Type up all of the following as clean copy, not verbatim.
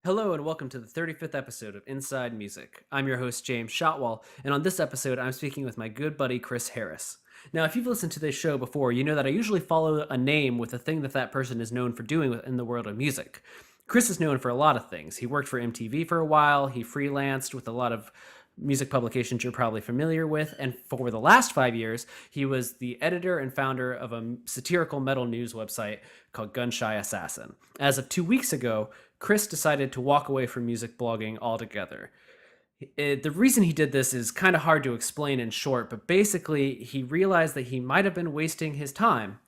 Hello and welcome to the 35th episode of Inside Music. I'm your host, James Shotwell, and on this episode, I'm speaking with my good buddy, Chris Harris. Now, if you've listened to this show before, you know that I usually follow a name with a thing that person is known for doing in the world of music. Chris is known for a lot of things. He worked for MTV for a while, he freelanced with a lot of music publications you're probably familiar with, and for the last 5 years, he was the editor and founder of a satirical metal news website called GunShyAssassin. As of 2 weeks ago, Chris decided to walk away from music blogging altogether. The reason he did this is kind of hard to explain in short, but basically, he realized that he might have been wasting his time.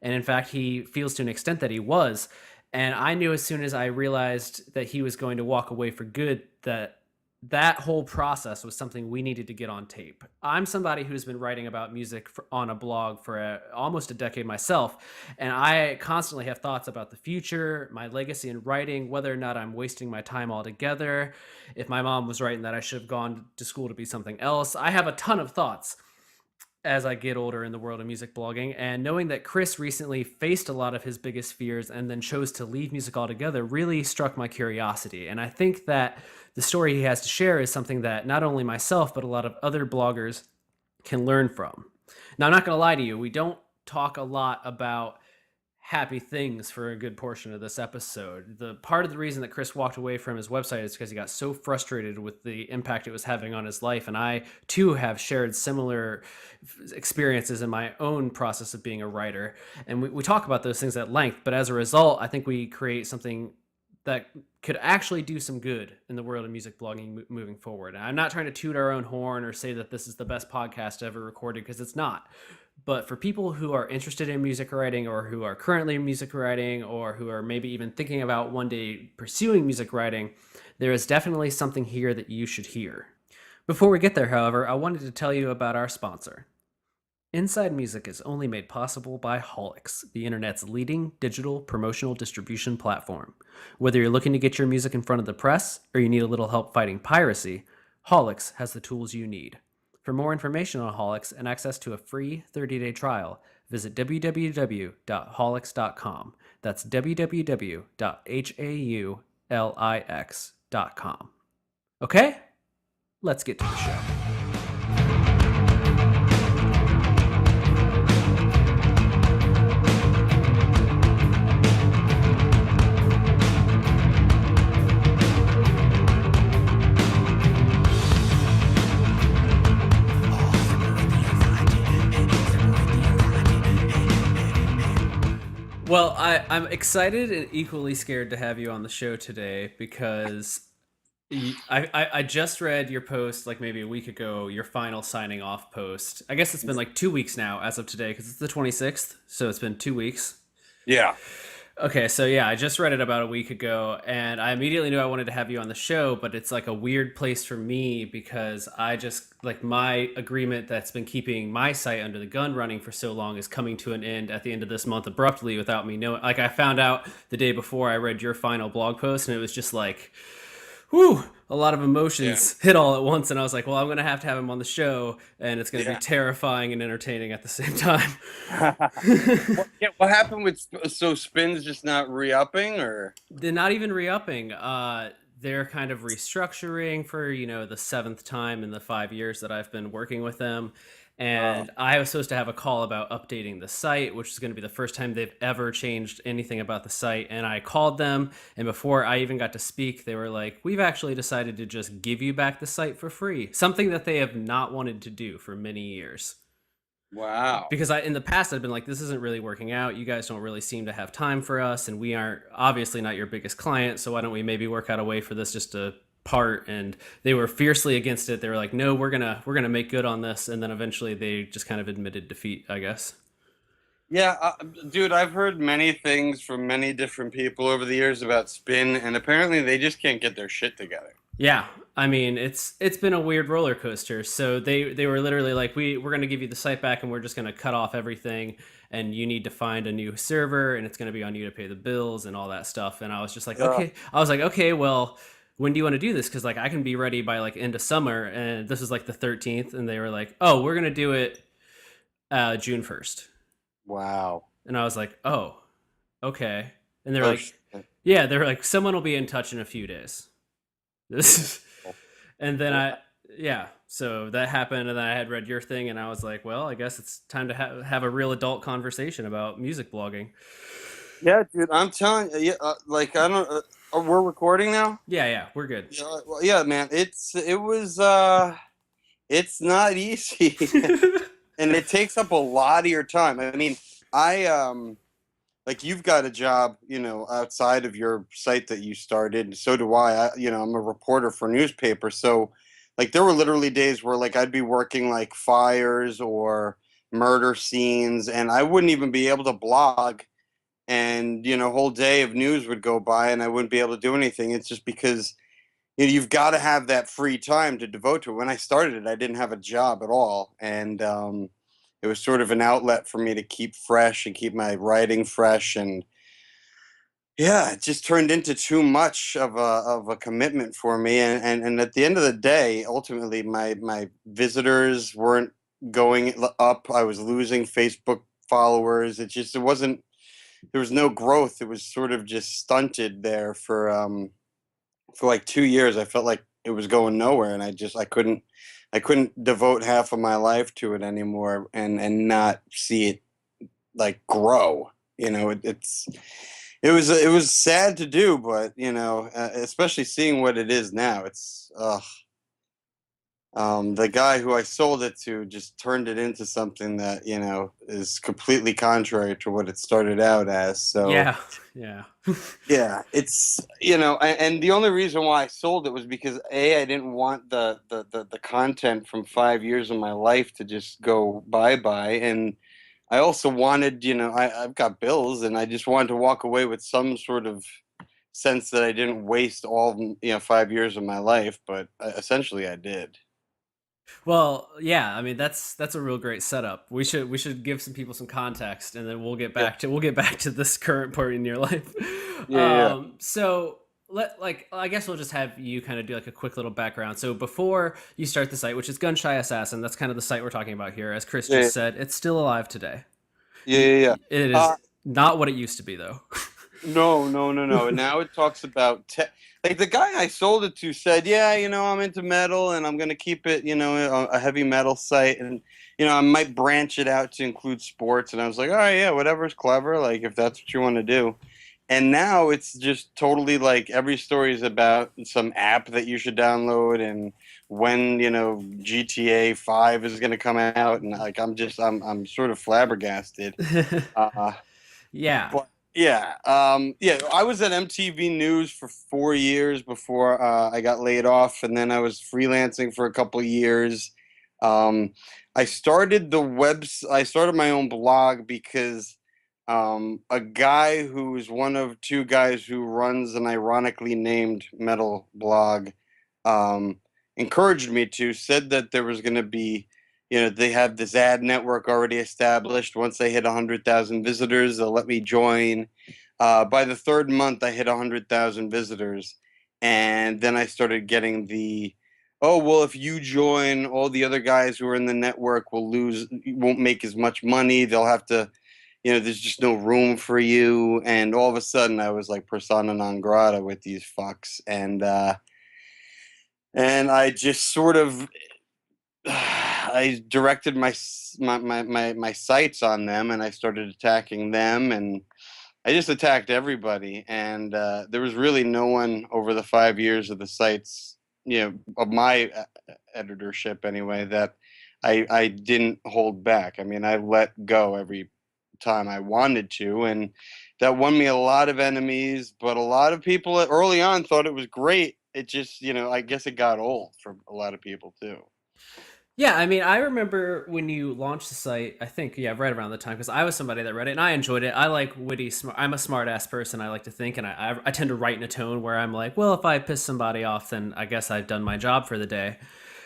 And in fact, he feels to an extent that he was. And I knew as soon as I realized that he was going to walk away for good that whole process was something we needed to get on tape. I'm somebody who's been writing about music on a blog for almost a decade myself, and I constantly have thoughts about the future, my legacy in writing, whether or not I'm wasting my time altogether, if my mom was right in that I should have gone to school to be something else. I have a ton of thoughts as I get older in the world of music blogging. And knowing that Chris recently faced a lot of his biggest fears and then chose to leave music altogether really struck my curiosity. And I think that the story he has to share is something that not only myself, but a lot of other bloggers can learn from. Now, I'm not going to lie to you, we don't talk a lot about happy things for a good portion of this episode. The part of the reason that Chris walked away from his website is because he got so frustrated with the impact it was having on his life. And I too have shared similar experiences in my own process of being a writer. And we talk about those things at length, but as a result, I think we create something that could actually do some good in the world of music blogging moving forward. And I'm not trying to toot our own horn or say that this is the best podcast ever recorded, because it's not. But for people who are interested in music writing, or who are currently in music writing, or who are maybe even thinking about one day pursuing music writing, there is definitely something here that you should hear. Before we get there, however, I wanted to tell you about our sponsor. Inside Music is only made possible by Holix, the internet's leading digital promotional distribution platform. Whether you're looking to get your music in front of the press, or you need a little help fighting piracy, Holix has the tools you need. For more information on Holix and access to a free 30-day trial, visit www.holix.com. That's www.haulix.com. Okay? Let's get to the show. Well, I'm excited and equally scared to have you on the show today because I just read your post like maybe a week ago, your final signing off post. I guess it's been like 2 weeks now as of today because it's the 26th, so it's been 2 weeks. Yeah. Okay, so yeah, I just read it about a week ago, and I immediately knew I wanted to have you on the show, but it's like a weird place for me because I just, like, my agreement that's been keeping my site under the gun running for so long is coming to an end at the end of this month abruptly without me knowing. Like, I found out the day before I read your final blog post, and it was just like, whew, a lot of emotions hit all at once, and I was like, well, I'm going to have him on the show, and it's going to be terrifying and entertaining at the same time. What happened with Spin's just not re-upping, or? They're not even re-upping. They're kind of restructuring for, the seventh time in the 5 years that I've been working with them. And I was supposed to have a call about updating the site, which is going to be the first time they've ever changed anything about the site. And I called them, and before I even got to speak, they were like, we've actually decided to just give you back the site for free. Something that they have not wanted to do for many years. Wow. Because in the past, I've been like, this isn't really working out. You guys don't really seem to have time for us, and we aren't obviously not your biggest client. So why don't we maybe work out a way for this just to part? And they were fiercely against it. They were like, no, we're gonna make good on this. And then eventually they just kind of admitted defeat, I guess. Yeah, dude, I've heard many things from many different people over the years about Spin, and apparently they just can't get their shit together. Yeah, I mean, it's been a weird roller coaster. So they were literally like, we're going to give you the site back, and we're just going to cut off everything, and you need to find a new server, and it's going to be on you to pay the bills and all that stuff. And I was just like, okay. I was like, okay, well, when do you want to do this? Because like I can be ready by like end of summer, and this is like the 13th, and they were like, oh, we're going to do it June 1st. Wow. And I was like, oh, okay. And they're like, Yeah, they're like, someone will be in touch in a few days. This, and then Well, yeah, so that happened, and then I had read your thing, and I was like, well, I guess it's time to have a real adult conversation about music blogging. yeah, dude, I'm telling you, yeah, like I don't. We're recording now. Yeah, yeah, we're good. Yeah, well, yeah, man. It's not easy, and it takes up a lot of your time. I mean, I like you've got a job, outside of your site that you started, and so do I'm a reporter for newspaper, so like there were literally days where like I'd be working like fires or murder scenes, and I wouldn't even be able to blog, and a whole day of news would go by, and I wouldn't be able to do anything. It's just because you've got to have that free time to devote to it. When I started it, I didn't have a job at all, and it was sort of an outlet for me to keep fresh and keep my writing fresh. And yeah, it just turned into too much of a commitment for me. And at the end of the day, ultimately, my visitors weren't going up. I was losing Facebook followers. It wasn't. There was no growth. It was sort of just stunted there for like 2 years. I felt like it was going nowhere, and I couldn't devote half of my life to it anymore, and not see it like grow. It was sad to do, but especially seeing what it is now. The guy who I sold it to just turned it into something that is completely contrary to what it started out as. So Yeah, yeah. yeah, it's and the only reason why I sold it was because I didn't want the content from 5 years of my life to just go bye bye, and I also wanted, I've got bills, and I just wanted to walk away with some sort of sense that I didn't waste all 5 years of my life, but essentially I did. Well, yeah, I mean that's a real great setup. We should give some people some context, and then Yeah, we'll get back to this current point in your life. yeah, yeah, So I guess we'll just have you kind of do like a quick little background. So before you start the site, which is GunShyAssassin, that's kind of the site we're talking about here. As Chris yeah, just said, it's still alive today. yeah, yeah, yeah. It Uh, is not what it used to be, though. No, no, no, no. And now it talks about like the guy I sold it to said, "Yeah, I'm into metal, and I'm gonna keep it, a heavy metal site, and I might branch it out to include sports." And I was like, "All right, yeah, whatever's clever, like if that's what you want to do." And now it's just totally like every story is about some app that you should download, and when GTA 5 is gonna come out, and like I'm sort of flabbergasted. Uh, Yeah. but yeah, yeah, I was at MTV News for 4 years before I got laid off, and then I was freelancing for a couple of years. Um, I started my own blog because a guy who's one of two guys who runs an ironically named metal blog um, encouraged me to, said that there was going to be, they have this ad network already established. Once they hit 100,000 visitors, they'll let me join. By the third month, I hit 100,000 visitors. And then I started getting oh, well, if you join, all the other guys who are in the network won't make as much money. They'll have to, there's just no room for you. And all of a sudden, I was like persona non grata with these fucks. And I just sort of I directed my sights on them, and I started attacking them, and I just attacked everybody. And there was really no one over the 5 years of the sites, of my editorship anyway, that I didn't hold back. I mean, I let go every time I wanted to, and that won me a lot of enemies. But a lot of people early on thought it was great. It just, I guess it got old for a lot of people too. Yeah, I mean, I remember when you launched the site. I think yeah, right around the time because I was somebody that read it and I enjoyed it. I like witty, smart. I'm a smart ass person. I like to think, and I tend to write in a tone where I'm like, well, if I piss somebody off, then I guess I've done my job for the day.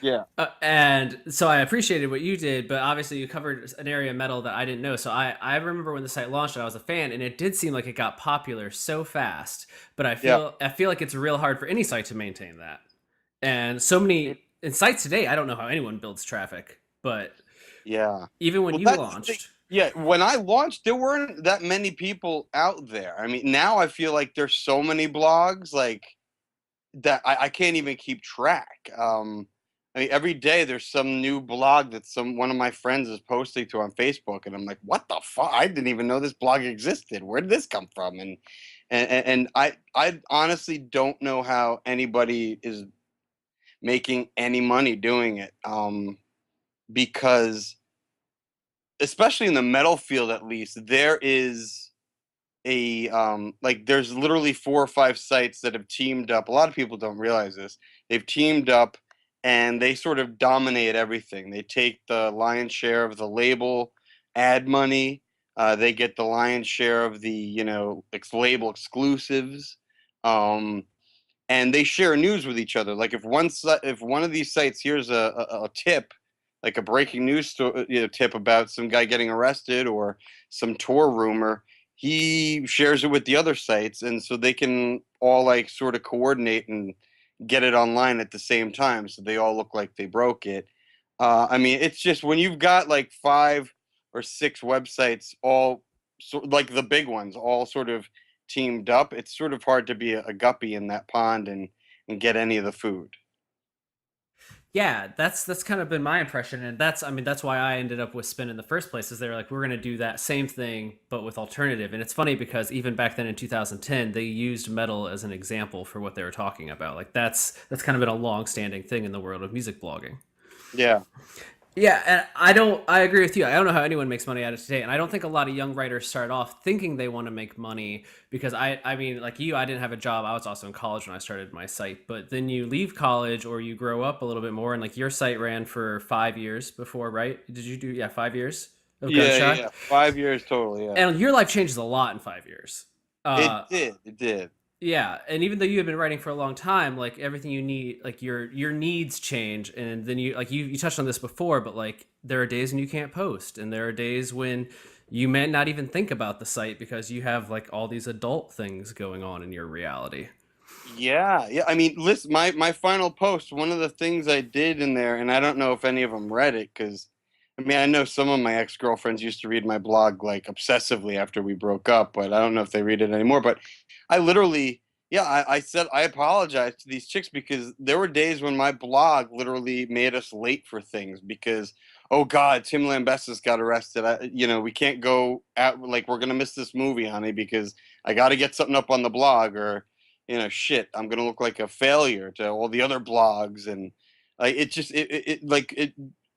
Yeah. And so I appreciated what you did, but obviously you covered an area of metal that I didn't know. So I remember when the site launched, I was a fan, and it did seem like it got popular so fast. But Yeah. I feel like it's real hard for any site to maintain that. And so many in sites today, I don't know how anyone builds traffic, but Yeah. even when Well, you that's the thing. launched, Yeah, when I launched, there weren't that many people out there. I mean, now I feel like there's so many blogs like that I can't even keep track. I mean, every day there's some new blog that some one of my friends is posting to on Facebook, and I'm like, what the fuck? I didn't even know this blog existed. Where did this come from? And I honestly don't know how anybody is making any money doing it. Because especially in the metal field, at least there is a like there's literally 4 or 5 sites that have teamed up. A lot of people don't realize this. They've teamed up and they sort of dominate everything. They take the lion's share of the label ad money. They get the lion's share of the label exclusives. Um, and they share news with each other. Like if one of these sites here's a tip, like a breaking news tip about some guy getting arrested or some tour rumor, he shares it with the other sites, and so they can all like sort of coordinate and get it online at the same time, so they all look like they broke it. I mean, it's just when you've got like 5 or 6 websites, all like the big ones, all sort of teamed up, it's sort of hard to be a guppy in that pond and get any of the food. Yeah, that's kind of been my impression, and that's I mean that's why I ended up with Spin in the first place. Is they're like we're gonna do that same thing but with alternative, and it's funny because even back then in 2010 they used metal as an example for what they were talking about. Like that's kind of been a long standing thing in the world of music blogging. Yeah. Yeah, and I agree with you. I don't know how anyone makes money out of it today, and I don't think a lot of young writers start off thinking they want to make money because I mean, like you, I didn't have a job. I was also in college when I started my site, but then you leave college or you grow up a little bit more, and like your site ran for 5 years before, right? Did you do 5 years of Yeah, gunshot? yeah. 5 years total, yeah. And your life changes a lot in 5 years. It Uh, did. It did. yeah, and even though you have been writing for a long time, like everything you need, like your needs change, and then you like you touched on this before, but like there are days when you can't post, and there are days when you may not even think about the site because you have like all these adult things going on in your reality. Yeah, yeah. I mean, listen, my final post, one of the things I did in there, and I don't know if any of them read it, because I mean, I know some of my ex-girlfriends used to read my blog like obsessively after we broke up, but I don't know if they read it anymore. But I literally, yeah, I said I apologized to these chicks because there were days when my blog literally made us late for things because, oh God, Tim Lambesis got arrested. We can't go out, like we're gonna miss this movie, honey, because I got to get something up on the blog, or shit, I'm gonna look like a failure to all the other blogs, and like it just it like it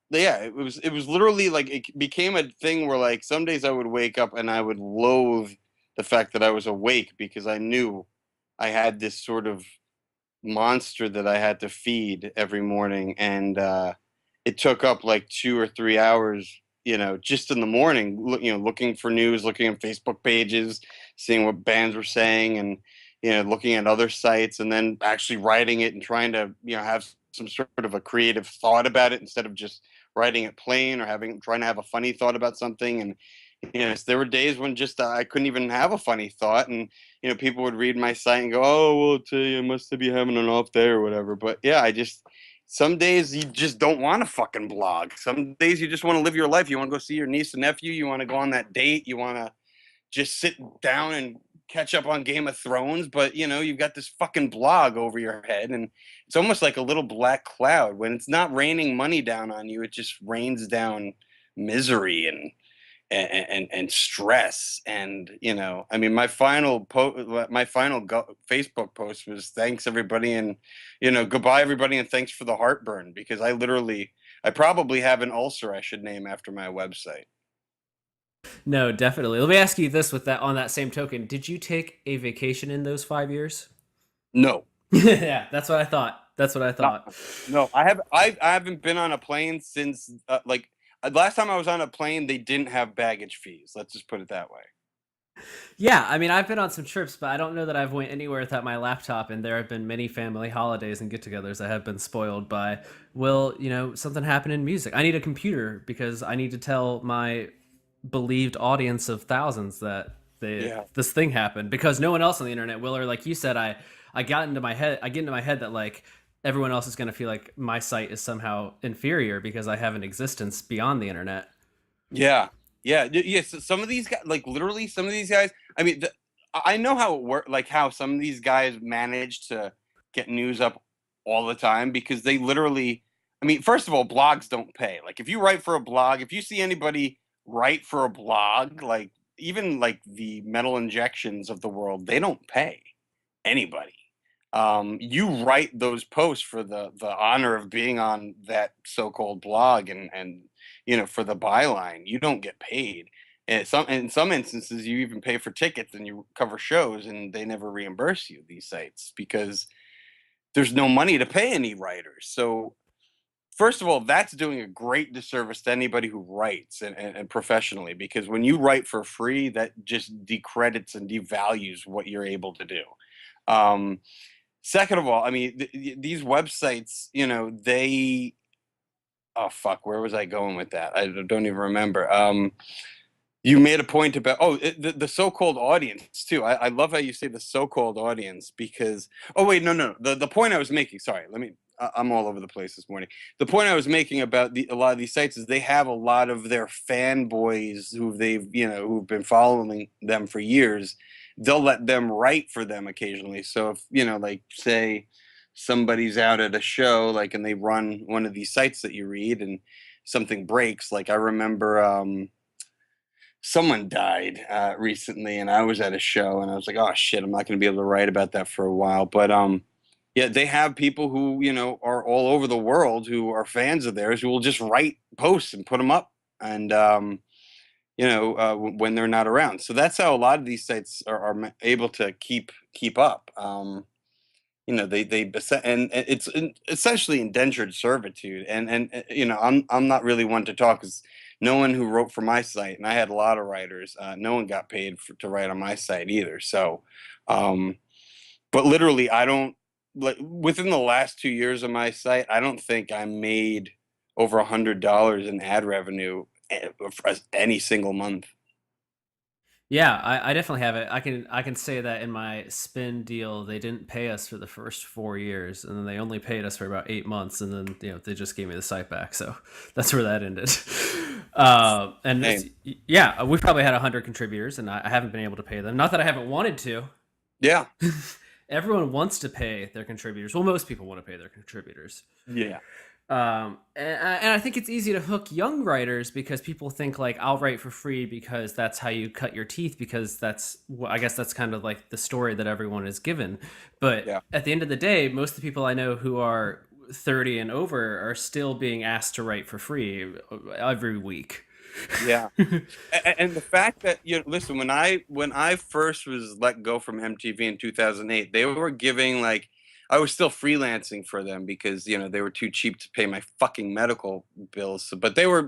yeah, it was literally like it became a thing where like some days I would wake up and I would loathe the fact that I was awake because I knew I had this sort of monster that I had to feed every morning, and it took up like 2 or 3 hours, just in the morning, looking for news, looking at Facebook pages, seeing what bands were saying, and looking at other sites, and then actually writing it and trying to have some sort of a creative thought about it instead of just writing it plain or trying to have a funny thought about something. And there were days when just I couldn't even have a funny thought, and people would read my site and go, "Oh, well, I'll tell you, I must be having an off day or whatever." But yeah, some days you just don't want to fucking blog. Some days you just want to live your life. You want to go see your niece and nephew. You want to go on that date. You want to just sit down and catch up on Game of Thrones. But you've got this fucking blog over your head, and it's almost like a little black cloud. When it's not raining money down on you, it just rains down misery and stress. And I mean, my final Facebook post was thanks everybody, and goodbye everybody, and thanks for the heartburn, because I probably have an ulcer I should name after my website. No, definitely. Let me ask you this with that on that same token. Did you take a vacation in those 5 years? No. Yeah, that's what I thought. That's what I No, thought. no, I haven't been on a plane since last time I was on a plane, they didn't have baggage fees. Let's just put it that way. Yeah, I mean, I've been on some trips, but I don't know that I've went anywhere without my laptop. And there have been many family holidays and get-togethers that have been spoiled by, well, something happened in music. I need a computer because I need to tell my believed audience of thousands that Yeah. this thing happened because no one else on the internet will. Or like you said, I get into my head that like everyone else is going to feel like my site is somehow inferior because I have an existence beyond the internet. Yeah. Yeah, yes. Some of these guys, like literally, some of these guys. I mean, I know how it works. Like how some of these guys manage to get news up all the time because they literally. I mean, first of all, blogs don't pay. Like if you write for a blog, if you see anybody write for a blog, like even like the metal injections of the world, they don't pay anybody. You write those posts for the honor of being on that so-called blog and for the byline. You don't get paid. And in some instances you even pay for tickets and you cover shows and they never reimburse you, these sites, because there's no money to pay any writers. So first of all, that's doing a great disservice to anybody who writes and professionally, because when you write for free, that just decredits and devalues what you're able to do. Um, Second of all, I mean, these websites, they. Oh fuck, where was I going with that? I don't even remember. You made a point about the so-called audience too. I love how you say the so-called audience because oh wait, no. The point I was making, sorry, I'm all over the place this morning. The point I was making about a lot of these sites is they have a lot of their fanboys who've been following them for years. They'll let them write for them occasionally. So if like say somebody's out at a show like and they run one of these sites that you read and something breaks, like I remember someone died recently and I was at a show and I was like, oh shit, I'm not going to be able to write about that for a while. But yeah, they have people who are all over the world who are fans of theirs who will just write posts and put them up, and when they're not around. So that's how a lot of these sites are able to keep up. And it's essentially indentured servitude. And I'm not really one to talk because no one who wrote for my site, and I had a lot of writers, no one got paid to write on my site either. So, but literally, I don't like within the last 2 years of my site, I don't think I made over $100 in ad revenue for any single month. Yeah, I definitely have it. I can say that in my spin deal, they didn't pay us for the first 4 years, and then they only paid us for about 8 months, and then they just gave me the site back. So that's where that ended. And Hey, yeah, we've probably had 100 contributors, and I haven't been able to pay them. Not that I haven't wanted to. yeah, Everyone wants to pay their contributors. Well, most people want to pay their contributors. yeah, And I think it's easy to hook young writers because people think like I'll write for free because that's how you cut your teeth, because I guess that's kind of like the story that everyone is given. But yeah. at the end of the day, most of the people I know who are 30 and over are still being asked to write for free every week. Yeah. And the fact that listen, when I first was let go from MTV in 2008, they were giving like I was still freelancing for them because they were too cheap to pay my fucking medical bills. But they were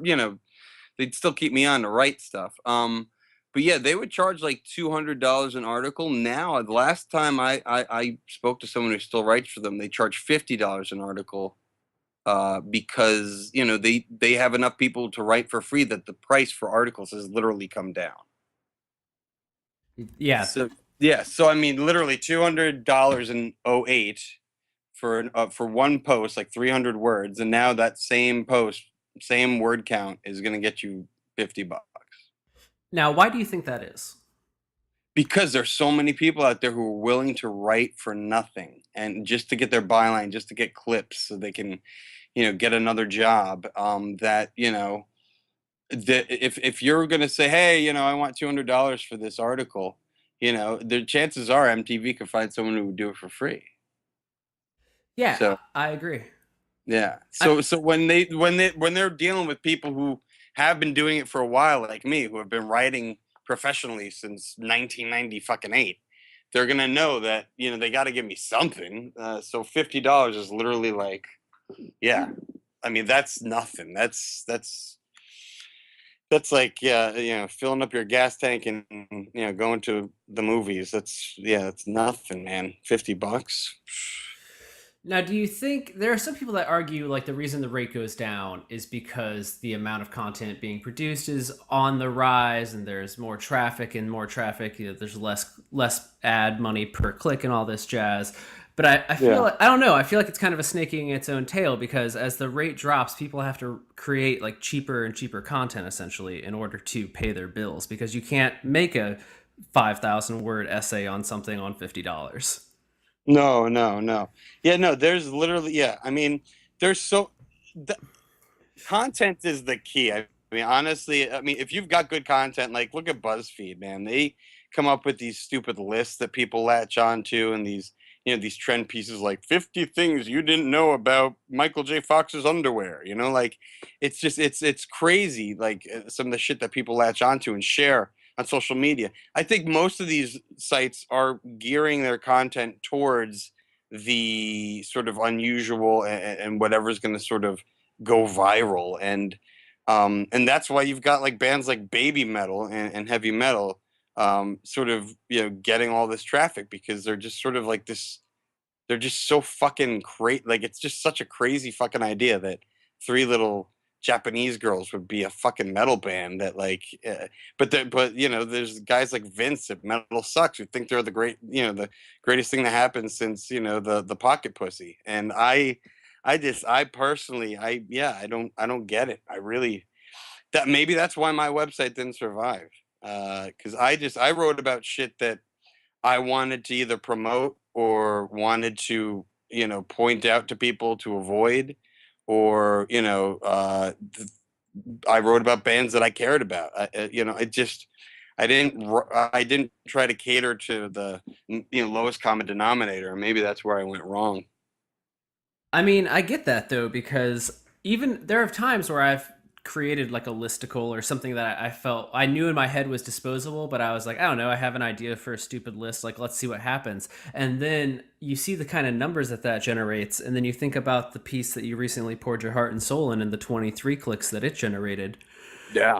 they'd still keep me on to write stuff. But yeah, they would charge like $200 an article. Now, the last time I spoke to someone who still writes for them, they charge $50 an article because they have enough people to write for free that the price for articles has literally come down. Yeah. So yeah, so I mean, literally $200 in '08 for one post, like 300 words, and now that same post, same word count is going to get you $50. Now, why do you think that is? Because there's so many people out there who are willing to write for nothing and just to get their byline, just to get clips so they can get another job. That if you're going to say, hey, I want $200 for this article, the chances are MTV could find someone who would do it for free. Yeah, So I agree. yeah, I, so when they're dealing with people who have been doing it for a while, like me, who have been writing professionally since 1990 fucking eight, they're gonna know that they got to give me something. So $50 is literally like, yeah, I mean that's nothing. That's like, yeah, filling up your gas tank and going to the movies. That's nothing, man. $50. Now, do you think there are some people that argue like the reason the rate goes down is because the amount of content being produced is on the rise and there's more traffic, and more traffic, there's less ad money per click and all this jazz. But I feel Yeah. like, I don't know. I feel like it's kind of a snake eating its own tail because as the rate drops, people have to create like cheaper and cheaper content essentially in order to pay their bills because you can't make a 5,000 word essay on something on $50. No, no, no. Yeah, no, there's literally, yeah. I mean, there's so the content is the key. I mean, honestly, I mean, if you've got good content, like look at BuzzFeed, man. They come up with these stupid lists that people latch onto and these, these trend pieces like 50 things you didn't know about Michael J. Fox's underwear, like it's crazy like some of the shit that people latch onto and share on social media. I think most of these sites are gearing their content towards the sort of unusual and whatever's going to sort of go viral, and that's why you've got like bands like baby metal and heavy metal sort of getting all this traffic because they're just sort of like this, they're just so fucking great. Like it's just such a crazy fucking idea that three little Japanese girls would be a fucking metal band that like, but there's guys like Vince at Metal Sucks who think they're the greatest thing that happened since the Pocket Pussy. And I personally, I don't get it. I really, that maybe that's why my website didn't survive. Because I wrote about shit that I wanted to either promote or wanted to, point out to people to avoid, or I wrote about bands that I cared about. It just I didn't try to cater to the lowest common denominator. Maybe that's where I went wrong. I mean, I get that though because even there are times where I've created like a listicle or something that I felt I knew in my head was disposable, but I was like, I don't know, I have an idea for a stupid list, like let's see what happens. And then you see the kind of numbers that that generates, and then you think about the piece that you recently poured your heart and soul in and the 23 clicks that it generated. Yeah.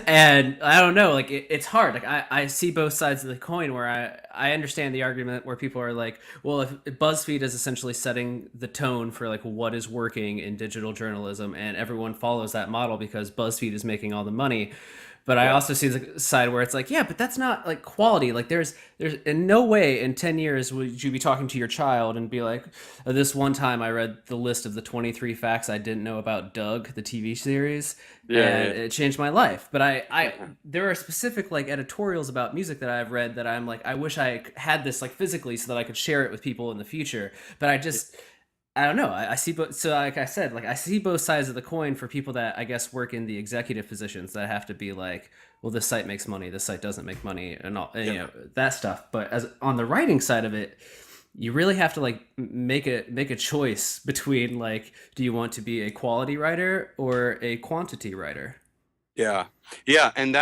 And I don't know, like it's hard. Like I see both sides of the coin where I understand the argument where people are like, well, if BuzzFeed is essentially setting the tone for like what is working in digital journalism and everyone follows that model because BuzzFeed is making all the money. But I Yeah. also see the side where it's like, yeah, but that's not like quality. Like there's in no way in 10 years would you be talking to your child and be like, this one time I read the list of the 23 facts I didn't know about Doug, the TV series, and Yeah. it changed my life. But I Yeah. there are specific like editorials about music that I've read that I'm like, I wish I had this like physically so that I could share it with people in the future. But I don't know. I see both. So, like I said, like I see both sides of the coin for people that I guess work in the executive positions that have to be like, well, this site makes money, this site doesn't make money, and all and, Yeah. that stuff. But as on the writing side of it, you really have to like make a choice between like, do you want to be a quality writer or a quantity writer? Yeah. Yeah. And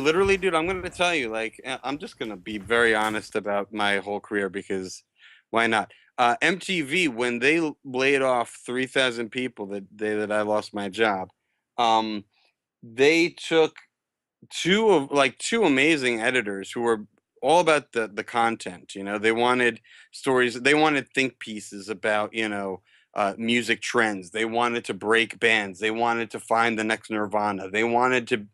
literally, dude, I'm going to tell you, like, I'm just going to be very honest about my whole career because why not? MTV, when they laid off 3,000 people that day that I lost my job, um, they took two amazing editors who were all about the content. They wanted stories, they wanted think pieces about music trends. They wanted to break bands, they wanted to find the next Nirvana, they wanted to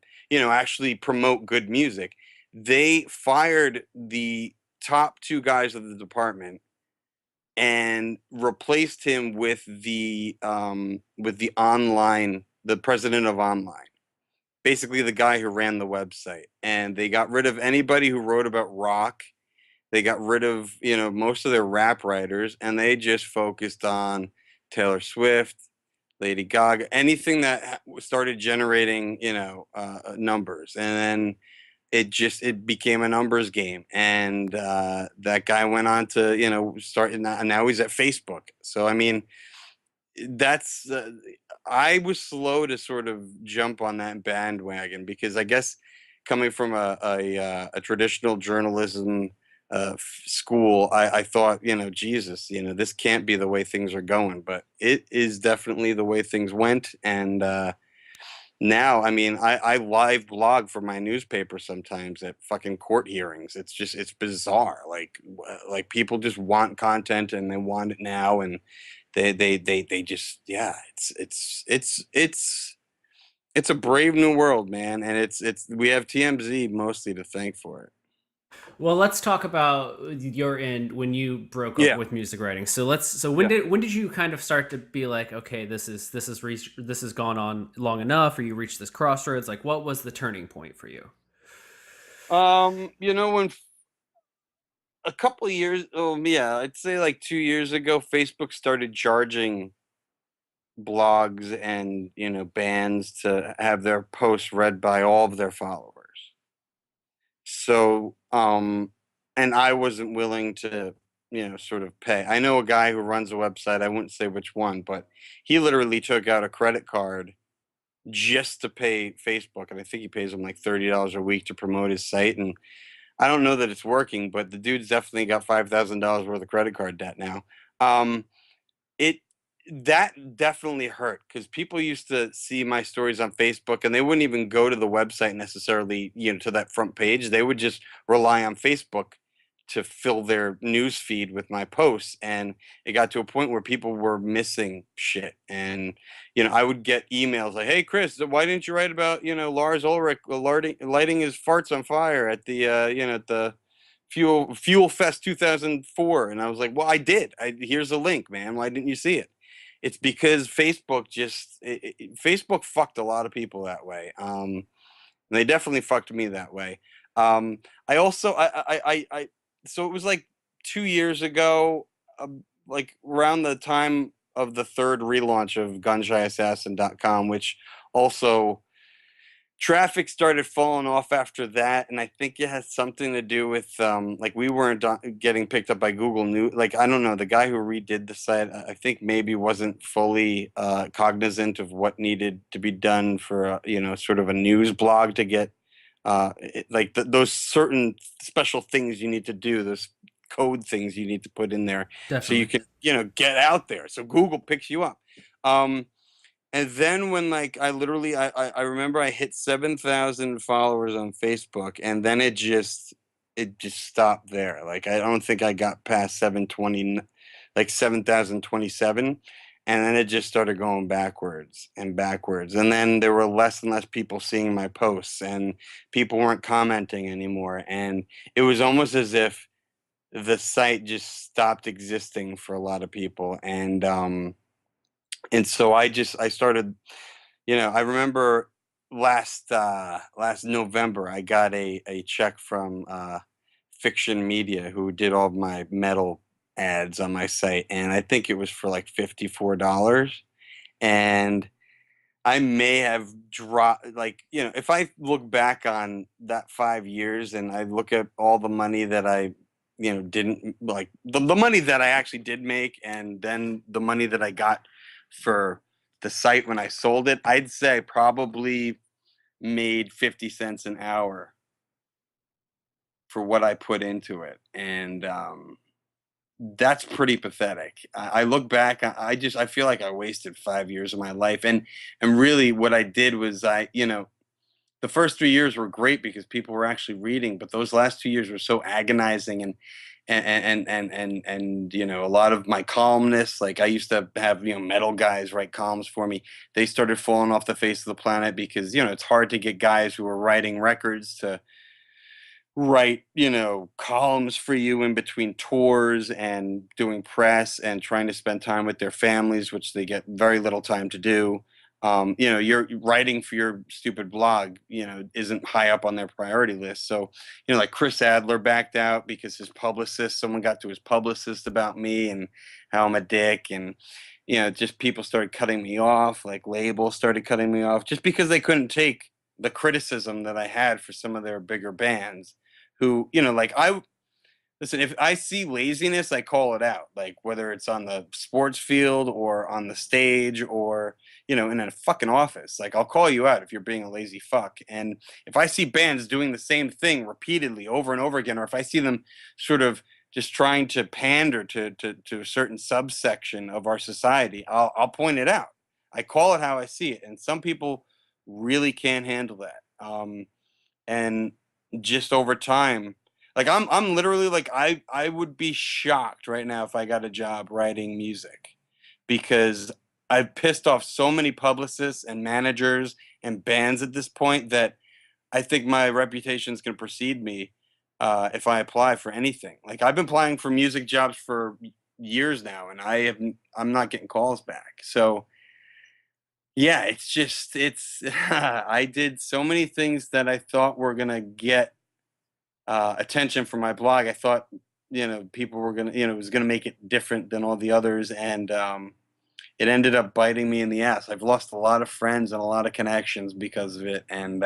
actually promote good music. They fired the top two guys of the department and replaced him with the online, the president of online, basically the guy who ran the website. And they got rid of anybody who wrote about rock. They got rid of, most of their rap writers, and they just focused on Taylor Swift, Lady Gaga, anything that started generating, numbers. And then it became a numbers game. And that guy went on to, start, and now he's at Facebook. So, I mean, that's I was slow to sort of jump on that bandwagon because I guess coming from a traditional journalism school, I thought, Jesus, this can't be the way things are going, but it is definitely the way things went. And now, I mean, I live blog for my newspaper sometimes at fucking court hearings. It's bizarre. Like people just want content and they want it now, and they just, yeah, it's a brave new world, man, and it's we have TMZ mostly to thank for it. Well, let's talk about your end when you broke up Yeah, with music writing. So when yeah. did you kind of start to be like, okay, this has gone on long enough, or you reached this crossroads? Like, what was the turning point for you? When a couple of years, oh yeah, I'd say like 2 years ago, Facebook started charging blogs and bands to have their posts read by all of their followers. So, and I wasn't willing to, sort of pay. I know a guy who runs a website. I wouldn't say which one, but he literally took out a credit card just to pay Facebook, and I think he pays him like $30 a week to promote his site. And I don't know that it's working, but the dude's definitely got $5,000 worth of credit card debt now. Um, it that definitely hurt because people used to see my stories on Facebook and they wouldn't even go to the website necessarily, to that front page. They would just rely on Facebook to fill their news feed with my posts. And it got to a point where people were missing shit. And, I would get emails like, "Hey, Chris, why didn't you write about, Lars Ulrich lighting his farts on fire at the, at the Fuel Fest 2004?" And I was like, "Well, I did. Here's a link, man. Why didn't you see it?" It's because Facebook Facebook fucked a lot of people that way. And they definitely fucked me that way. Um, I also I so it was like 2 years ago, like around the time of the third relaunch of GunShyAssassin.com, which also traffic started falling off after that, and I think it has something to do with like we weren't getting picked up by Google News. Like, I don't know, the guy who redid the site, I think maybe wasn't fully cognizant of what needed to be done for sort of a news blog to get like those certain special things you need to do, those code things you need to put in there so you Definitely. can get out there so Google picks you up. um and then when, like, I literally I remember I hit 7,000 followers on Facebook, and then it just stopped there. Like, I don't think I got past 720, like 7,027, and then it just started going backwards and backwards. And then there were less and less people seeing my posts, and people weren't commenting anymore. And it was almost as if the site just stopped existing for a lot of people. And so I started, I remember last November I got a check from Fiction Media, who did all my metal ads on my site, and I think it was for like $54. And I may have dropped, like, if I look back on that 5 years and I look at all the money that I didn't, like, the money that I actually did make, and then the money that I got for the site when I sold it, I'd say I probably made 50 cents an hour for what I put into it. And that's pretty pathetic. I look back, I feel like I wasted 5 years of my life. And really what I did was the first 3 years were great because people were actually reading, but those last 2 years were so agonizing. And a lot of my columnists, like, I used to have metal guys write columns for me. They started falling off the face of the planet because it's hard to get guys who are writing records to write columns for you in between tours and doing press and trying to spend time with their families, which they get very little time to do. You're writing for your stupid blog, isn't high up on their priority list. So, like, Chris Adler backed out because someone got to his publicist about me and how I'm a dick. And just people started cutting me off, like labels started cutting me off just because they couldn't take the criticism that I had for some of their bigger bands. Who, like, listen, if I see laziness, I call it out. Like, whether it's on the sports field or on the stage or, in a fucking office. Like, I'll call you out if you're being a lazy fuck. And if I see bands doing the same thing repeatedly over and over again, or if I see them sort of just trying to pander to a certain subsection of our society, I'll point it out. I call it how I see it. And some people really can't handle that. And just over time, like, I'm literally, like, I would be shocked right now if I got a job writing music, because I've pissed off so many publicists and managers and bands at this point that I think my reputation is going to precede me. if I apply for anything. Like I've been applying for music jobs for years now, and I'm not getting calls back. So yeah, it's just it's I did so many things that I thought were gonna get attention for my blog. I thought people were gonna it was gonna make it different than all the others, and it ended up biting me in the ass. I've lost a lot of friends and a lot of connections because of it, and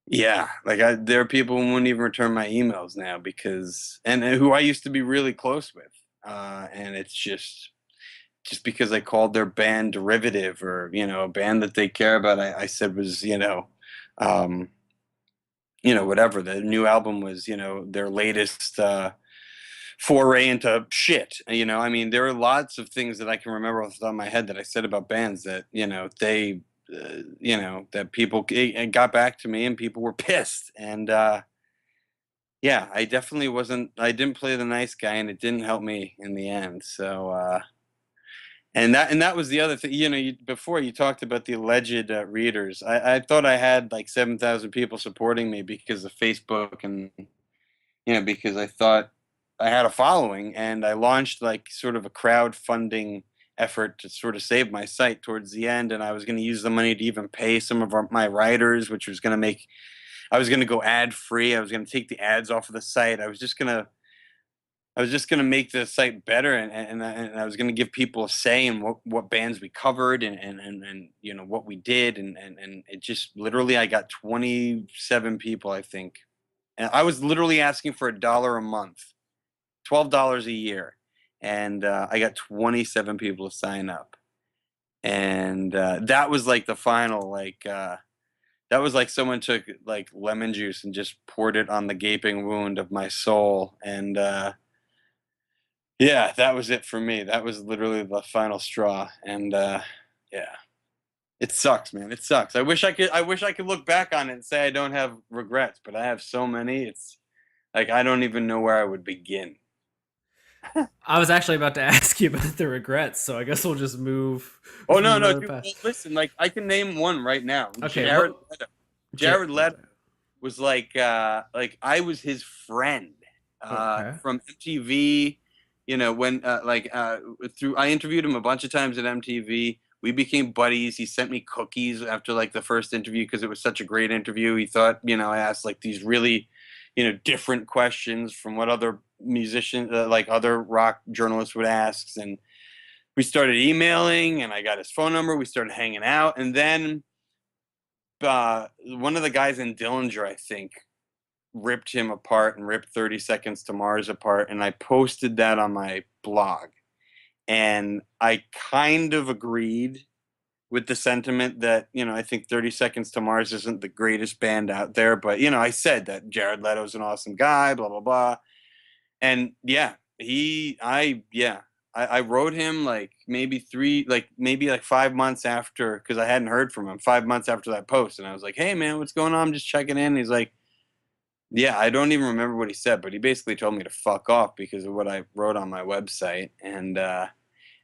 yeah, like there are people who wouldn't even return my emails now because and who I used to be really close with, and it's just because I called their band derivative or a band that they care about. I said was um, whatever the new album was, their latest foray into shit. I mean, there are lots of things that I can remember off the top of my head that I said about bands that they that people it got back to me and people were pissed. And yeah, I didn't play the nice guy, and it didn't help me in the end. So and that was the other thing. Before you talked about the alleged readers. I thought I had like 7,000 people supporting me because of Facebook, and because I thought I had a following, and I launched like sort of a crowdfunding effort to sort of save my site towards the end, and I was going to use the money to even pay some of my writers, which was going to make I was going to go ad free. I was going to take the ads off of the site. I was just gonna make the site better, and I was gonna give people a say in what bands we covered, and what we did, and it just literally I got 27 people, I think, and I was literally asking for $1 a month, $12 a year, and I got 27 people to sign up, and that was like the final that was like someone took like lemon juice and just poured it on the gaping wound of my soul, and yeah, that was it for me. That was literally the final straw, and yeah, it sucks, man. It sucks. I wish I could look back on it and say I don't have regrets, but I have so many. It's like I don't even know where I would begin. I was actually about to ask you about the regrets, so I guess Oh let's no, move no, right dude. Well, past. listen, like I can name one right now. Okay, Jared what Leto. J- Jared Leto was like I was his friend okay. from MTV. When through I interviewed him a bunch of times at MTV. We became buddies. He sent me cookies after like the first interview because it was such a great interview. He thought I asked like these really different questions from what other musicians like other rock journalists would ask, and we started emailing, and I got his phone number. We started hanging out, and then one of the guys in Dillinger, I think, ripped him apart and ripped 30 Seconds to Mars apart, and I posted that on my blog. And I kind of agreed with the sentiment that, I think 30 Seconds to Mars isn't the greatest band out there, but, I said that Jared Leto's an awesome guy, blah, blah, blah. And yeah, I wrote him like maybe like 5 months after, because I hadn't heard from him 5 months after that post, and I was like, "Hey man, what's going on? I'm just checking in." And he's like, "Yeah, I don't even remember what he said, but he basically told me to fuck off because of what I wrote on my website." And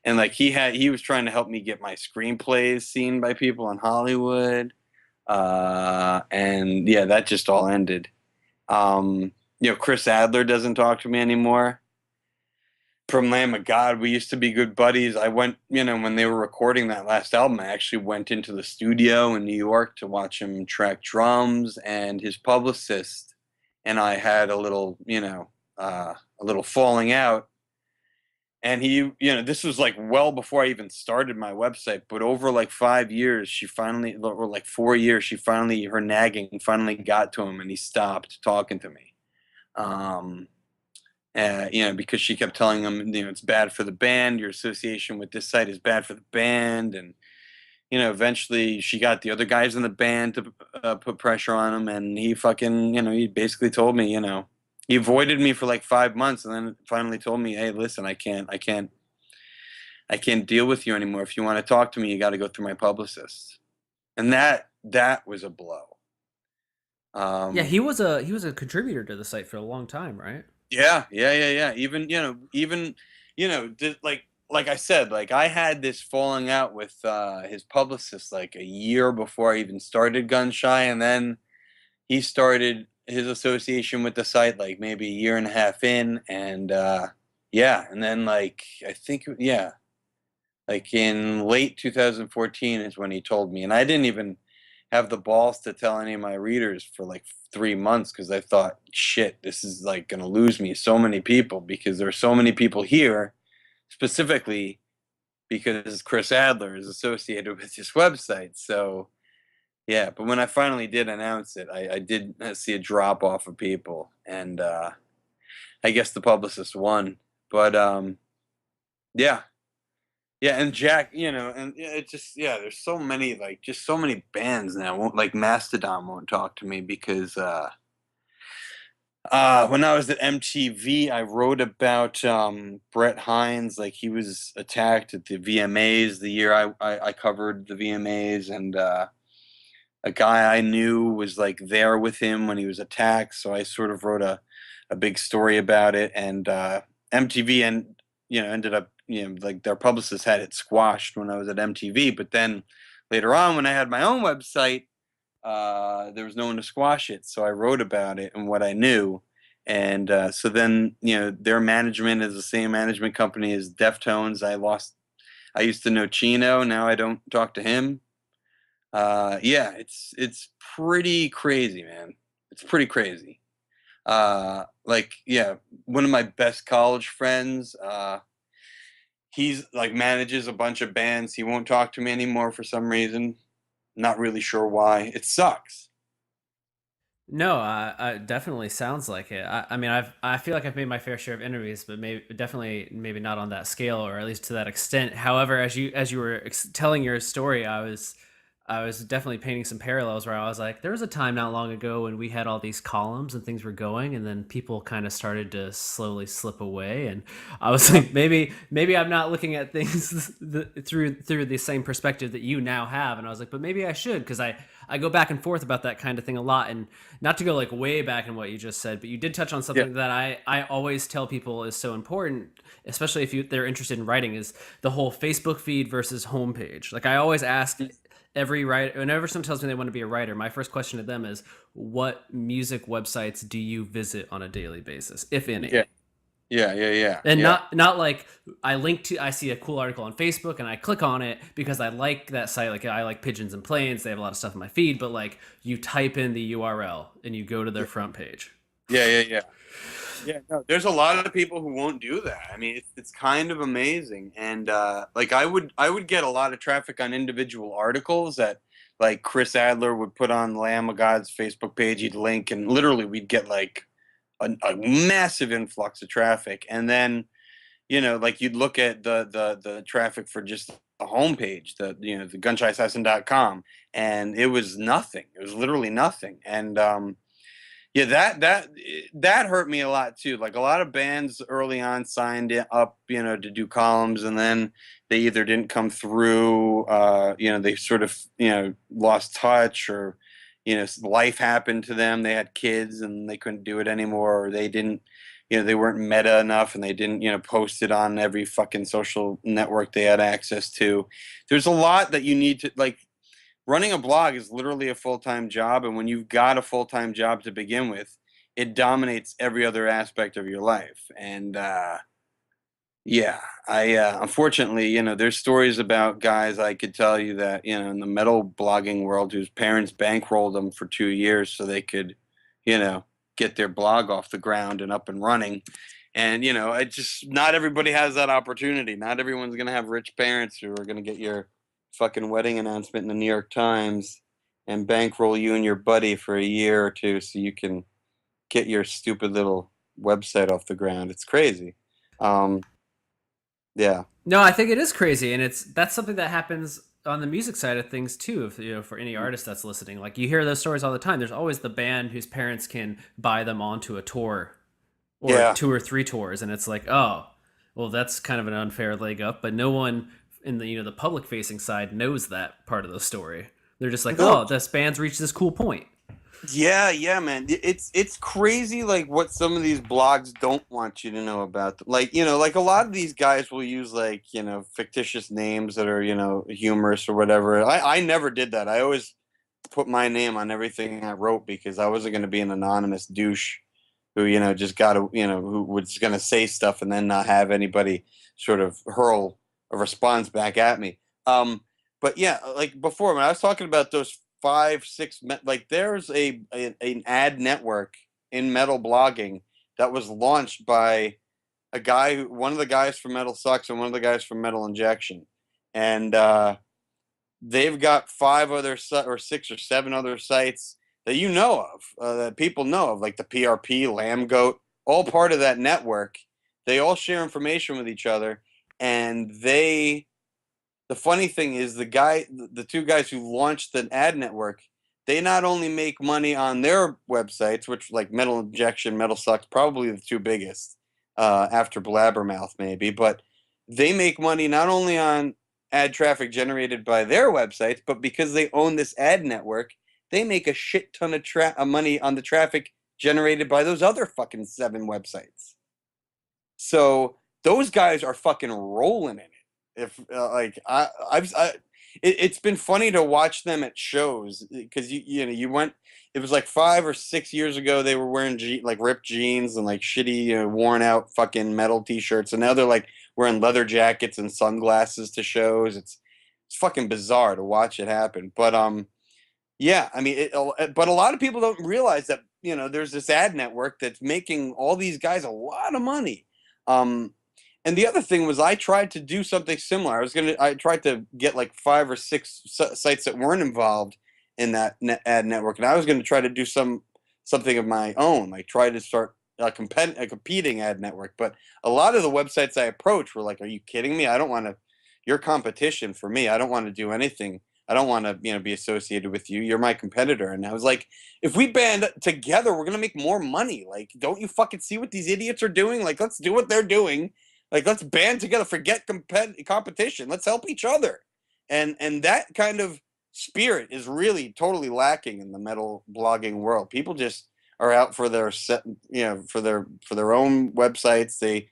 like he was trying to help me get my screenplays seen by people in Hollywood, and yeah, that just all ended. Chris Adler doesn't talk to me anymore. From Lamb of God, we used to be good buddies. I went, when they were recording that last album, I actually went into the studio in New York to watch him track drums, and his publicist and I had a little falling out. And this was like well before I even started my website, but over like 5 years, or like 4 years, her nagging finally got to him, and he stopped talking to me. Um, because she kept telling him, it's bad for the band. Your association with this site is bad for the band, and eventually she got the other guys in the band to put pressure on him, and he fucking, he basically told me, he avoided me for like 5 months, and then finally told me, "Hey, listen, I can't deal with you anymore. If you want to talk to me, you got to go through my publicist." And that was a blow. Yeah, Um, he was a contributor to the site for a long time, right? Yeah, yeah, yeah, yeah. Like I said, like I had this falling out with his publicist like a year before I even started Gun Shy, and then he started his association with the site like maybe a year and a half in, and yeah, and then like I think yeah, like in late 2014 is when he told me, and I didn't even have the balls to tell any of my readers for like 3 months because I thought, shit, this is like gonna lose me so many people because there are so many people here, specifically because Chris Adler is associated with this website. So yeah, but when I finally did announce it, I did see a drop off of people, and I guess the publicist won. But yeah, yeah, and Jack, and yeah, it just yeah, there's so many like just so many bands now. Won't like Mastodon won't talk to me because when I was at MTV, I wrote about Brett Hines, like he was attacked at the VMAs the year I covered the VMAs, and a guy I knew was like there with him when he was attacked, so I sort of wrote a big story about it, and MTV and ended up like their publicist had it squashed when I was at MTV, but then later on when I had my own website, there was no one to squash it, so I wrote about it and what I knew, and so then their management is the same management company as Deftones. I used to know Chino, now I don't talk to him. Yeah, it's pretty crazy, man. It's pretty crazy. Like, yeah, one of my best college friends, he's like manages a bunch of bands. He won't talk to me anymore for some reason. Not really sure why. It sucks. No, I definitely sounds like it. I mean, I feel like I've made my fair share of interviews, but maybe not on that scale, or at least to that extent. However, as you were telling your story, I was definitely painting some parallels where I was like, there was a time not long ago when we had all these columns and things were going, and then people kind of started to slowly slip away, and I was Yeah. like, maybe I'm not looking at things through the same perspective that you now have, and I was like, but maybe I should, because I go back and forth about that kind of thing a lot, and not to go like way back in what you just said, but you did touch on Yeah. something that I always tell people is so important, especially if they're interested in writing, is the whole Facebook feed versus homepage. Like I always ask every writer, whenever someone tells me they want to be a writer, my first question to them is, what music websites do you visit on a daily basis, if any? Yeah. Yeah. Yeah. Yeah. And Yeah. not like I see a cool article on Facebook and I click on it because I like that site. Like I like Pigeons and Planes. They have a lot of stuff in my feed, but like you type in the URL and you go to their Yeah. front page. Yeah. Yeah. Yeah. Yeah, no, there's a lot of people who won't do that. I mean, it's kind of amazing, and like I would get a lot of traffic on individual articles that like Chris Adler would put on Lamb of God's Facebook page. He'd link, and literally we'd get like a massive influx of traffic, and then like you'd look at the traffic for just the homepage, the GunShyAssassin.com, and it was nothing. It was literally nothing, and yeah, that hurt me a lot too. Like a lot of bands early on signed up, to do columns, and then they either didn't come through, they sort of, lost touch, or, life happened to them. They had kids and they couldn't do it anymore, or they didn't, they weren't meta enough and they didn't, post it on every fucking social network they had access to. There's a lot that you need to like running a blog is literally a full-time job, and when you've got a full-time job to begin with, it dominates every other aspect of your life. And yeah, I unfortunately, there's stories about guys I could tell you that, in the metal blogging world whose parents bankrolled them for 2 years so they could, you know get their blog off the ground and up and running. And it just not everybody has that opportunity. Not everyone's gonna have rich parents who are gonna get your fucking wedding announcement in the New York Times and bankroll you and your buddy for a year or two so you can get your stupid little website off the ground. It's crazy. Um, yeah. No, I think it is crazy, and that's something that happens on the music side of things too. If for any artist that's listening, like you hear those stories all the time. There's always the band whose parents can buy them onto a tour or Yeah. two or three tours, and it's like, oh, well, that's kind of an unfair leg up. But no one in the the public facing side knows that part of the story. They're just like, No. oh, this band's reached this cool point. Yeah, yeah, man. It's crazy like what some of these blogs don't want you to know about them. Like, like a lot of these guys will use like, fictitious names that are, humorous or whatever. I never did that. I always put my name on everything I wrote because I wasn't going to be an anonymous douche who, just got to, who was going to say stuff and then not have anybody sort of hurl a response back at me. But yeah, like before, when I was talking about those 5, 6, like there's an ad network in metal blogging that was launched by one of the guys from Metal Sucks and one of the guys from Metal Injection, and they've got 5 or 6 or 7 other sites that you know of, that people know of, like the PRP, Lamb Goat, all part of that network. They all share information with each other, and the funny thing is the 2 guys who launched the ad network, they not only make money on their websites, which like Metal Injection, Metal Sucks, probably the 2 biggest, after Blabbermouth maybe, but they make money not only on ad traffic generated by their websites, but because they own this ad network, they make a shit ton of money on the traffic generated by those other fucking 7 websites. So those guys are fucking rolling in it. If like it's been funny to watch them at shows because you went. It was like 5 or 6 years ago. They were wearing like ripped jeans and like shitty, worn out fucking metal T-shirts, and now they're like wearing leather jackets and sunglasses to shows. It's fucking bizarre to watch it happen. But yeah, I mean, but a lot of people don't realize that there's this ad network that's making all these guys a lot of money. And the other thing was I tried to do something similar. I tried to get like 5 or 6 sites that weren't involved in that ad network, and I was going to try to do something of my own, like try to start a competing ad network. But a lot of the websites I approached were like, "Are you kidding me? I don't want to. You're competition for me. I don't want to do anything. I don't want to, be associated with you. You're my competitor." And I was like, "If we band together, we're gonna make more money. Like, don't you fucking see what these idiots are doing? Like, let's do what they're doing." Like, let's band together, forget competition. Let's help each other. And that kind of spirit is really totally lacking in the metal blogging world. People just are out for their for their own websites. They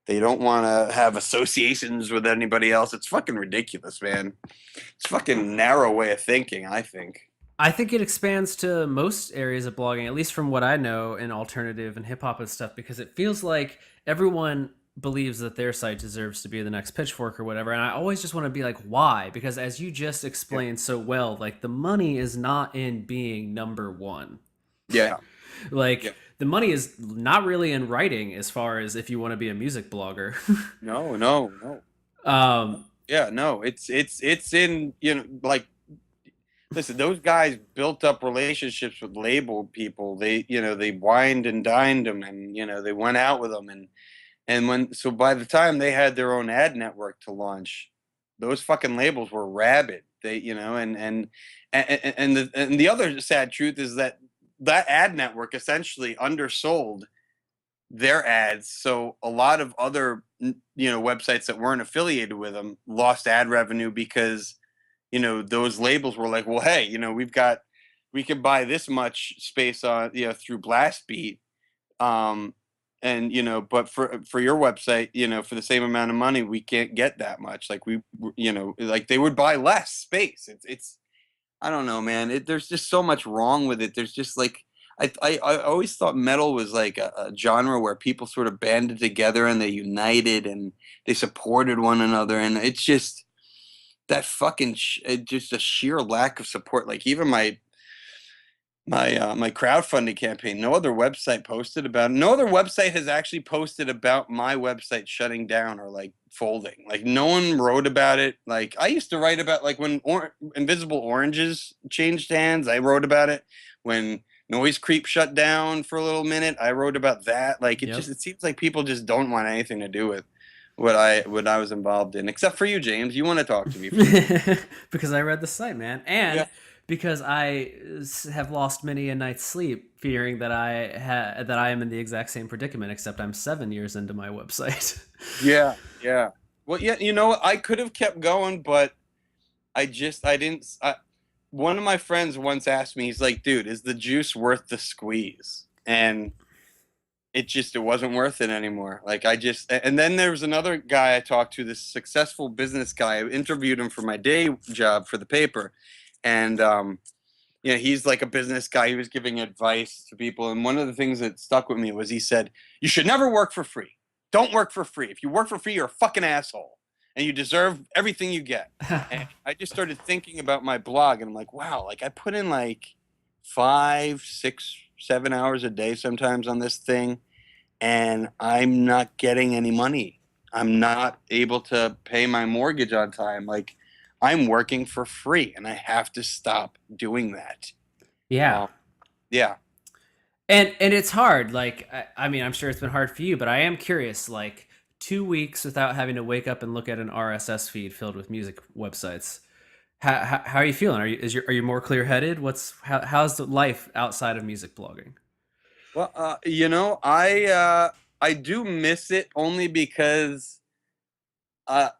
don't want to have associations with anybody else. It's fucking ridiculous, man. It's fucking narrow way of thinking, I think. I think it expands to most areas of blogging, at least from what I know in alternative and hip hop and stuff, because it feels like everyone believes that their site deserves to be the next pitchfork or whatever. And I always just want to be like, why? Because as you just explained so well, like the money is not in being number one. Yeah. Like Yeah. the money is not really in writing as far as if you want to be a music blogger. No. Yeah, no. It's in, like, listen, those guys built up relationships with label people. They wined and dined them, and they went out with them, so by the time they had their own ad network to launch, those fucking labels were rabid. They, and the other sad truth is that ad network essentially undersold their ads. So a lot of other, websites that weren't affiliated with them lost ad revenue because, those labels were like, well, hey, we can buy this much space on, through Blastbeat. And but for your website, for the same amount of money, we can't get that much. Like like they would buy less space. It's I don't know, man. There's just so much wrong with it. There's just like I always thought metal was like a genre where people sort of banded together and they united and they supported one another, and it's just that fucking just a sheer lack of support. Like even my crowdfunding campaign, no other website posted about it. No other website has actually posted about my website shutting down or like folding. Like no one wrote about it. Like I used to write about, like when Invisible Oranges changed hands, I wrote about it. When Noise Creep shut down for a little minute, I wrote about that. Like it seems like people just don't want anything to do with what I was involved in, except for you, James. You want to talk to me because I read the site, man, and yeah. because I have lost many a night's sleep fearing that I am in the exact same predicament, except I'm 7 years into my website. Yeah. Well, yeah, I could have kept going, but I didn't. One of my friends once asked me, he's like, dude, is the juice worth the squeeze? And it wasn't worth it anymore. Like and then there was another guy I talked to, this successful business guy. I interviewed him for my day job for the paper. And he's like a business guy. He was giving advice to people, and one of the things that stuck with me was he said, "You should never work for free. Don't work for free. If you work for free, you're a fucking asshole, and you deserve everything you get." And I just started thinking about my blog, and I'm like, wow, like I put in like 5, 6, 7 hours a day sometimes on this thing, and I'm not getting any money. I'm not able to pay my mortgage on time. Like, I'm working for free, and I have to stop doing that. Yeah. Um, yeah. And it's hard. Like I mean, I'm sure it's been hard for you, but I am curious. Like 2 weeks without having to wake up and look at an RSS feed filled with music websites. How are you feeling? Are you more clear headed? How's the life outside of music blogging? Well, I do miss it only because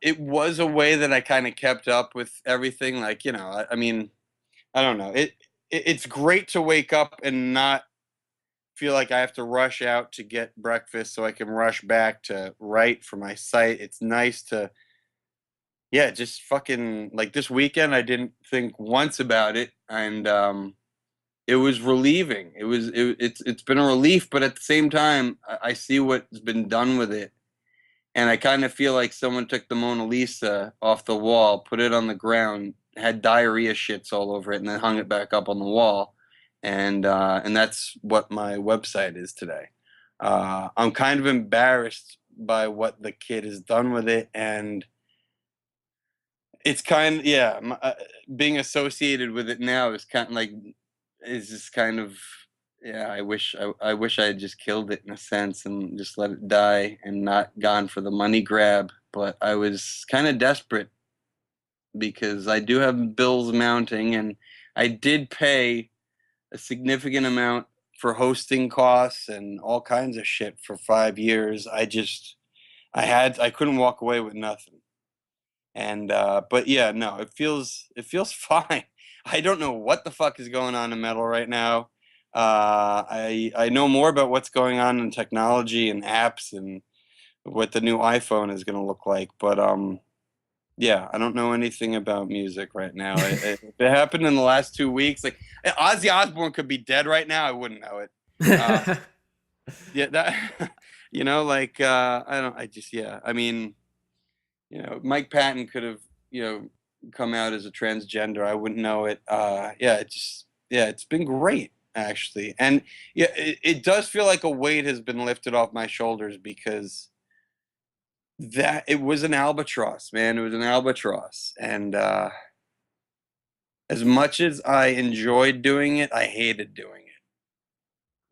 it was a way that I kind of kept up with everything. Like, I mean, I don't know. It's great to wake up and not feel like I have to rush out to get breakfast so I can rush back to write for my site. It's nice to, yeah, just fucking like this weekend I didn't think once about it, and it was relieving. It's been a relief, but at the same time I see what's been done with it, and I kind of feel like someone took the Mona Lisa off the wall, put it on the ground, had diarrhea shits all over it, and then hung it back up on the wall. And that's what my website is today. I'm kind of embarrassed by what the kid has done with it, and it's kind of, yeah, being associated with it now is kind of like, is just kind of, yeah, I wish I had just killed it in a sense and just let it die and not gone for the money grab. But I was kind of desperate because I do have bills mounting, and I did pay a significant amount for hosting costs and all kinds of shit for 5 years. I couldn't walk away with nothing. And but yeah, no, it feels fine. I don't know what the fuck is going on in metal right now. I know more about what's going on in technology and apps and what the new iPhone is going to look like, but yeah, I don't know anything about music right now. If it happened in the last 2 weeks, like Ozzy Osbourne could be dead right now, I wouldn't know it. Uh, yeah, that like I don't, I just, yeah, I mean, Mike Patton could have, come out as a transgender. I wouldn't know it. Yeah, yeah, it's been great actually, and yeah, it does feel like a weight has been lifted off my shoulders because that it was an albatross, man. It was an albatross, and as much as I enjoyed doing it, I hated doing it.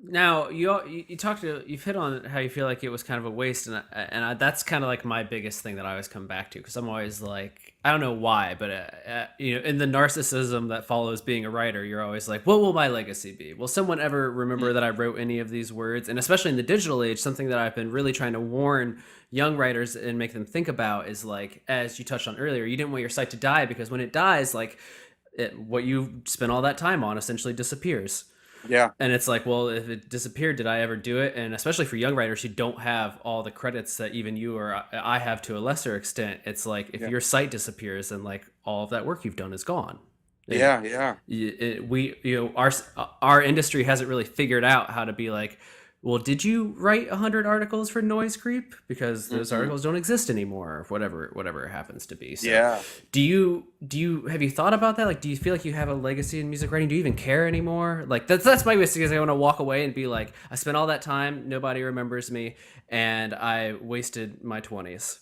Now you talked to you've hit on how you feel like it was kind of a waste, that's kind of like my biggest thing that I always come back to because I'm always like I don't know why, but in the narcissism that follows being a writer, you're always like, what will my legacy be? Will someone ever remember that I wrote any of these words? And especially in the digital age, something that I've been really trying to warn young writers and make them think about is like, as you touched on earlier, you didn't want your site to die because when it dies, like what you spent all that time on essentially disappears. Yeah, And it's like, well, if it disappeared, did I ever do it? And especially for young writers who don't have all the credits that even you or I have to a lesser extent, it's like if yeah, your site disappears, then like all of that work you've done is gone. And yeah, yeah, we, our industry hasn't really figured out how to be like, well, did you write 100 articles for Noise Creep? Because those hmm, articles don't exist anymore, or whatever it happens to be. So, yeah. have you thought about that? Like, do you feel like you have a legacy in music writing? Do you even care anymore? Like, that's my mistake. Is I want to walk away and be like, I spent all that time, nobody remembers me, and I wasted my 20s.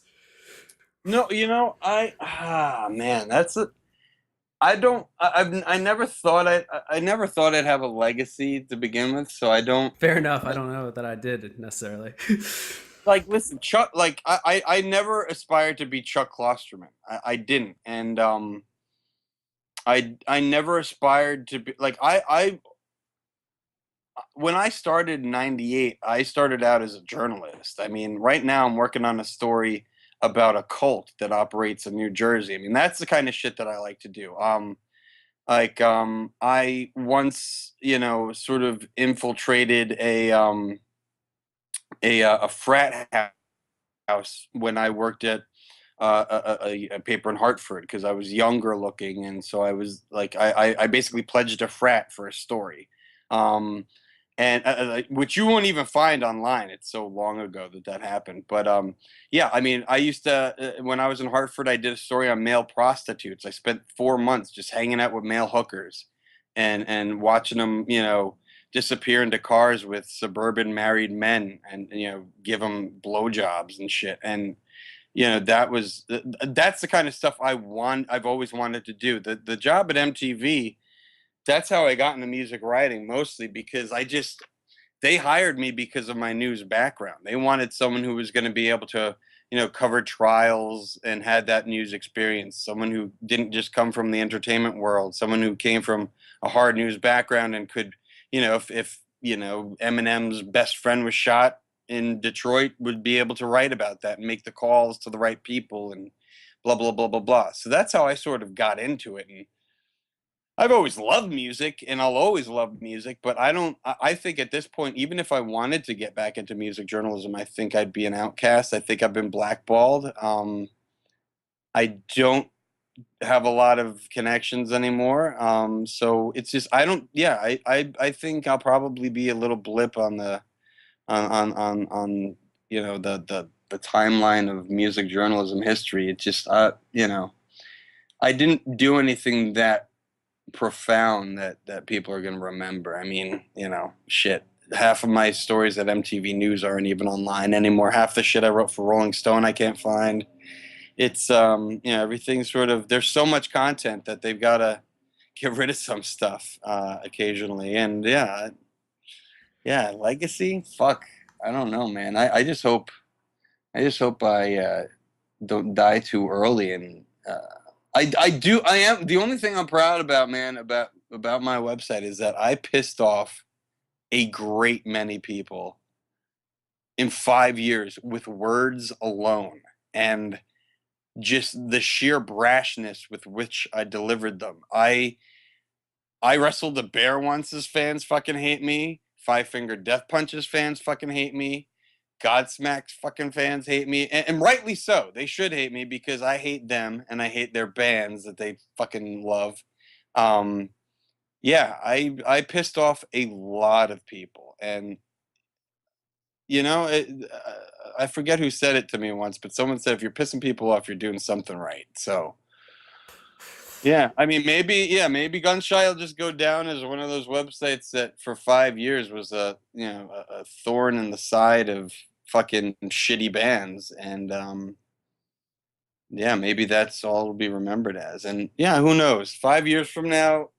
No, man, that's a. I don't. I never thought I never thought I'd have a legacy to begin with, so I don't. Fair enough. I don't know that I did necessarily. Like, listen, Chuck. Like, I never aspired to be Chuck Klosterman. I didn't, and I never aspired to be like I when I started in '98. I started out as a journalist. I mean, right now I'm working on a story about a cult that operates in New Jersey. I mean, that's the kind of shit that I like to do. Like, I once, sort of infiltrated a frat house when I worked at a paper in Hartford because I was younger looking, and so I was like, I basically pledged a frat for a story, um, and which you won't even find online. It's so long ago that that happened. But yeah, I mean, I used to when I was in Hartford, I did a story on male prostitutes. I spent 4 months just hanging out with male hookers, and watching them, disappear into cars with suburban married men, and give them blowjobs and shit. And that's the kind of stuff I've always wanted to do. The job at MTV, that's how I got into music writing, mostly because they hired me because of my news background. They wanted someone who was going to be able to, cover trials and had that news experience, someone who didn't just come from the entertainment world, someone who came from a hard news background and could, if Eminem's best friend was shot in Detroit, would be able to write about that and make the calls to the right people and blah blah blah blah blah. So that's how I sort of got into it. And I've always loved music and I'll always love music, but I don't I think at this point, even if I wanted to get back into music journalism, I think I'd be an outcast. I think I've been blackballed. I don't have a lot of connections anymore. So it's just I don't yeah, I think I'll probably be a little blip on the on the timeline of music journalism history. It just I didn't do anything that profound that people are going to remember. I mean, shit. Half of my stories at MTV News aren't even online anymore. Half the shit I wrote for Rolling Stone I can't find. It's everything's sort of there's so much content that they've got to get rid of some stuff occasionally. And yeah, legacy. Fuck, I don't know, man. I just hope I don't die too early. And I am the only thing I'm proud about, man, about my website is that I pissed off a great many people in 5 years with words alone, and just the sheer brashness with which I delivered them. I wrestled a bear once. As fans fucking hate me. Five Finger Death Punches fans fucking hate me. Godsmack's fucking fans hate me, and rightly so. They should hate me because I hate them and I hate their bands that they fucking love. Um, yeah, I pissed off a lot of people, and I forget who said it to me once, but someone said if you're pissing people off, you're doing something right. So yeah, I mean maybe Gunshy will just go down as one of those websites that for 5 years was a thorn in the side of fucking shitty bands. And yeah, maybe that's all it'll be remembered as. And yeah, who knows? 5 years from now,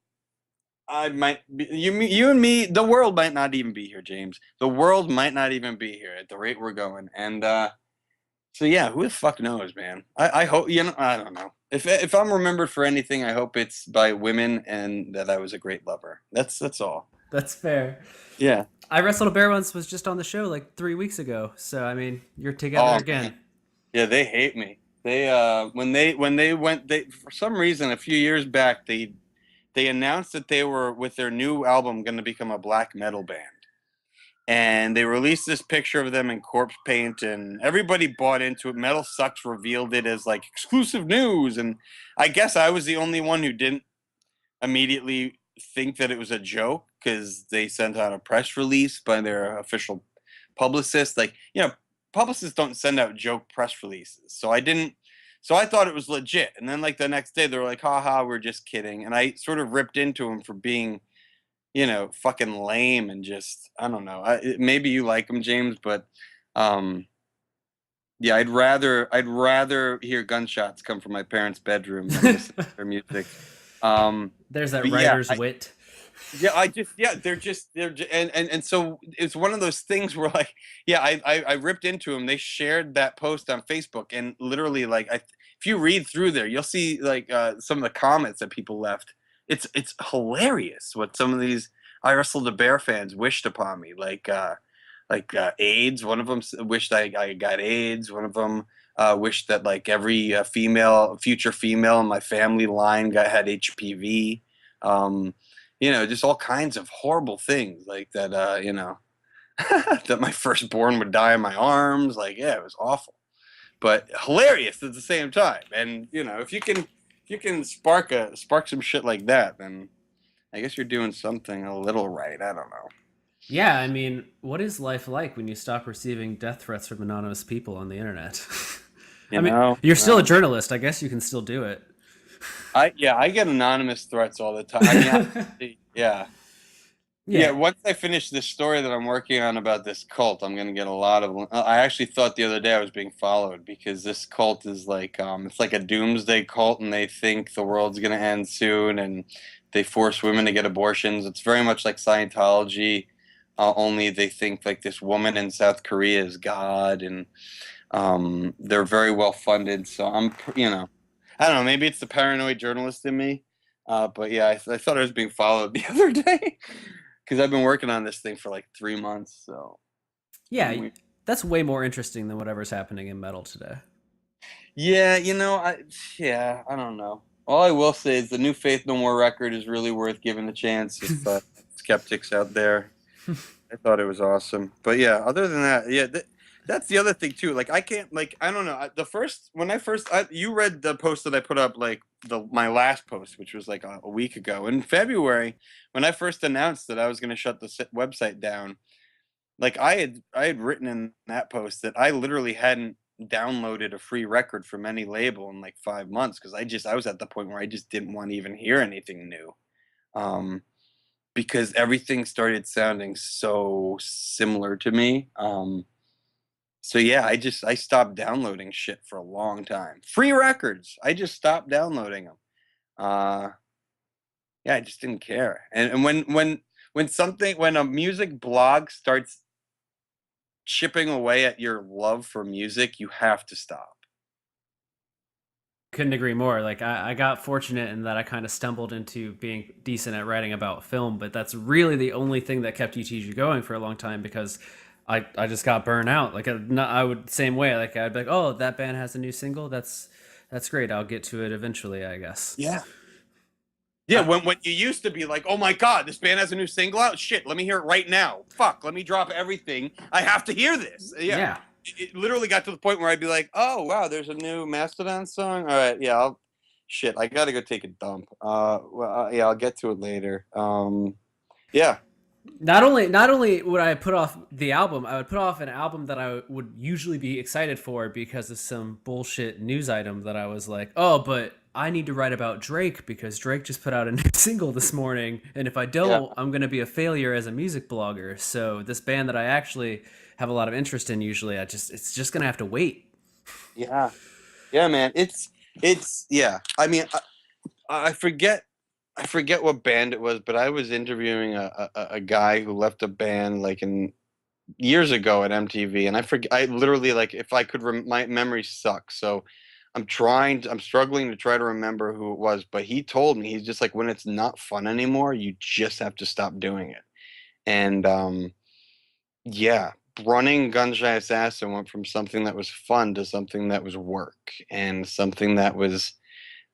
I might be, you and me, the world might not even be here, James. The world might not even be here at the rate we're going. And so yeah, who the fuck knows, man? I hope I don't know. If I'm remembered for anything, I hope it's by women and that I was a great lover. That's all. That's fair. Yeah. I wrestled a bear once. Was just on the show like 3 weeks ago. So I mean, you're together Oh man. again. Yeah, they hate me. They when they went they for some reason a few years back they announced that they were with their new album going to become a black metal band. And they released this picture of them in corpse paint, and everybody bought into it. Metal Sucks revealed it as like exclusive news, and I guess I was the only one who didn't immediately think that it was a joke because they sent out a press release by their official publicist. Like, publicists don't send out joke press releases, so I didn't. So I thought it was legit, and then like the next day they were like, "Ha, we're just kidding," and I sort of ripped into them for being fucking lame and just I don't know. Maybe you like them, James, but um, yeah, I'd rather hear gunshots come from my parents' bedroom than listen to their music. Um, There's that but yeah, writer's wit. they're just and so it's one of those things where like yeah, I ripped into them. They shared that post on Facebook, and literally like if you read through there, you'll see like some of the comments that people left. It's hilarious what some of these I wrestled the bear fans wished upon me, like AIDS. One of them wished I got AIDS. One of them wished that like every future female in my family line had HPV. Um, just all kinds of horrible things like that. That my firstborn would die in my arms. Like, yeah, it was awful. but hilarious at the same time. And if you can spark some shit like that, then I guess you're doing something a little right. I don't know. Yeah, I mean, what is life like when you stop receiving death threats from anonymous people on the internet? I You mean, know, you're still a journalist. I guess you can still do it. I get anonymous threats all the time. I mean, yeah. Yeah, Yeah. once I finish this story that I'm working on about this cult, I'm gonna get a lot of. I actually thought the other day I was being followed because this cult is like, it's like a doomsday cult, and they think the world's gonna end soon, and they force women to get abortions. It's very much like Scientology, only they think like this woman in South Korea is God, and they're very well funded. So I don't know. Maybe it's the paranoid journalist in me, but yeah, I thought I was being followed the other day. Because I've been working on this thing for like 3 months, so Yeah, we- that's way more interesting than whatever's happening in metal today. yeah, I don't know. All I will say is the new Faith No More record is really worth giving a chance if skeptics out there. I thought it was awesome, but yeah, other than that, yeah, that's the other thing too. Like I can't, like I don't know. The first when I first, you read the post that I put up, like my last post, which was like a week ago in February, when I first announced that I was going to shut the website down. Like I had written in that post that I literally hadn't downloaded a free record from any label in like 5 months because I was at the point where I just didn't want to even hear anything new. Um, because everything started sounding so similar to me. So yeah, I stopped downloading shit for a long time. Free records, I just stopped downloading them. Uh, yeah, I just didn't care. And when a music blog starts chipping away at your love for music, you have to stop. Couldn't agree more. Like I got fortunate in that I kind of stumbled into being decent at writing about film, but that's really the only thing that kept ETG going for a long time because I just got burnt out. Like I would same way. Like I'd be like, oh, that band has a new single. That's great. I'll get to it eventually, I guess. Yeah. Yeah, when you used to be like, oh my God, this band has a new single out? Shit, let me hear it right now. Fuck, let me drop everything. I have to hear this. Yeah. Yeah. It literally got to the point where I'd be like, oh wow, there's a new Mastodon song. All right, yeah, shit, I gotta go take a dump. Yeah, I'll get to it later. Yeah, Not only would I put off the album, I would put off an album that I would usually be excited for because of some bullshit news item that I was like, oh, but I need to write about Drake because Drake just put out a new single this morning, and if I yeah, don't, I'm gonna be a failure as a music blogger. So this band that I actually have a lot of interest in, usually, it's just gonna have to wait. yeah, yeah, man. It's yeah. I mean, I forget what band it was, but I was interviewing a guy who left a band like in years ago at MTV, and I forget. I literally like if I could, my memory sucks. So I'm struggling to try to remember who it was, but he told me he's just like when it's not fun anymore, you just have to stop doing it. And yeah, running GunShyAssassin went from something that was fun to something that was work and something that was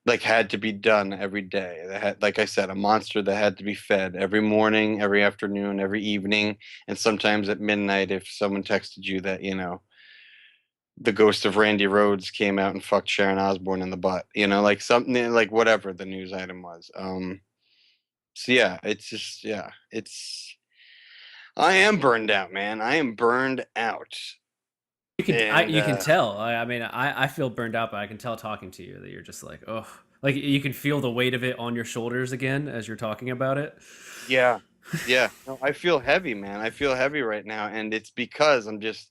like had to be done every day. That had, like I said, a monster that had to be fed every morning, every afternoon, every evening, and sometimes at midnight if someone texted you that, the ghost of Randy Rhoads came out and fucked Sharon Osbourne in the butt, like something like whatever the news item was. So yeah, it's just yeah, I am burned out, man. I am burned out. And You can tell. I mean, I feel burned out, but I can tell talking to you that you're just like, oh, like you can feel the weight of it on your shoulders again as you're talking about it. yeah. Yeah. No, I feel heavy, man. I feel heavy right now, and it's because I'm just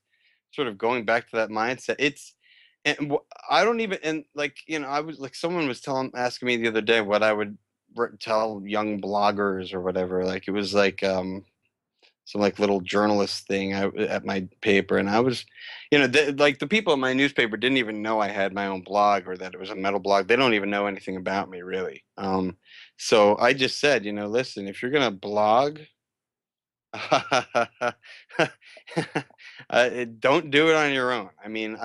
sort of going back to that mindset. I don't even, and like, I was like, someone was asking me the other day what I would tell young bloggers or whatever. Like, it was like, some like little journalist thing at my paper, and I was, like the people at my newspaper didn't even know I had my own blog or that it was a metal blog. They don't even know anything about me really. So I just said, listen, if you're gonna blog, don't do it on your own. I mean,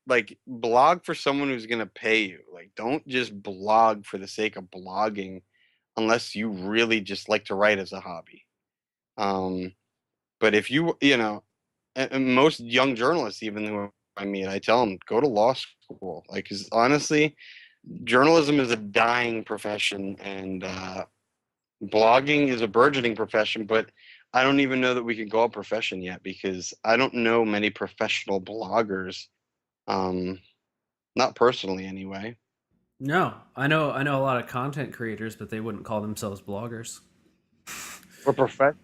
like blog for someone who's gonna pay you. Like, don't just blog for the sake of blogging, unless you really just like to write as a hobby. Um, but if and most young journalists, even who I mean, I tell them go to law school. Like, 'cause honestly, journalism is a dying profession, and blogging is a burgeoning profession. But I don't even know that we could call it profession yet because I don't know many professional bloggers. Um, Not personally, anyway. No, I know a lot of content creators, but they wouldn't call themselves bloggers. Or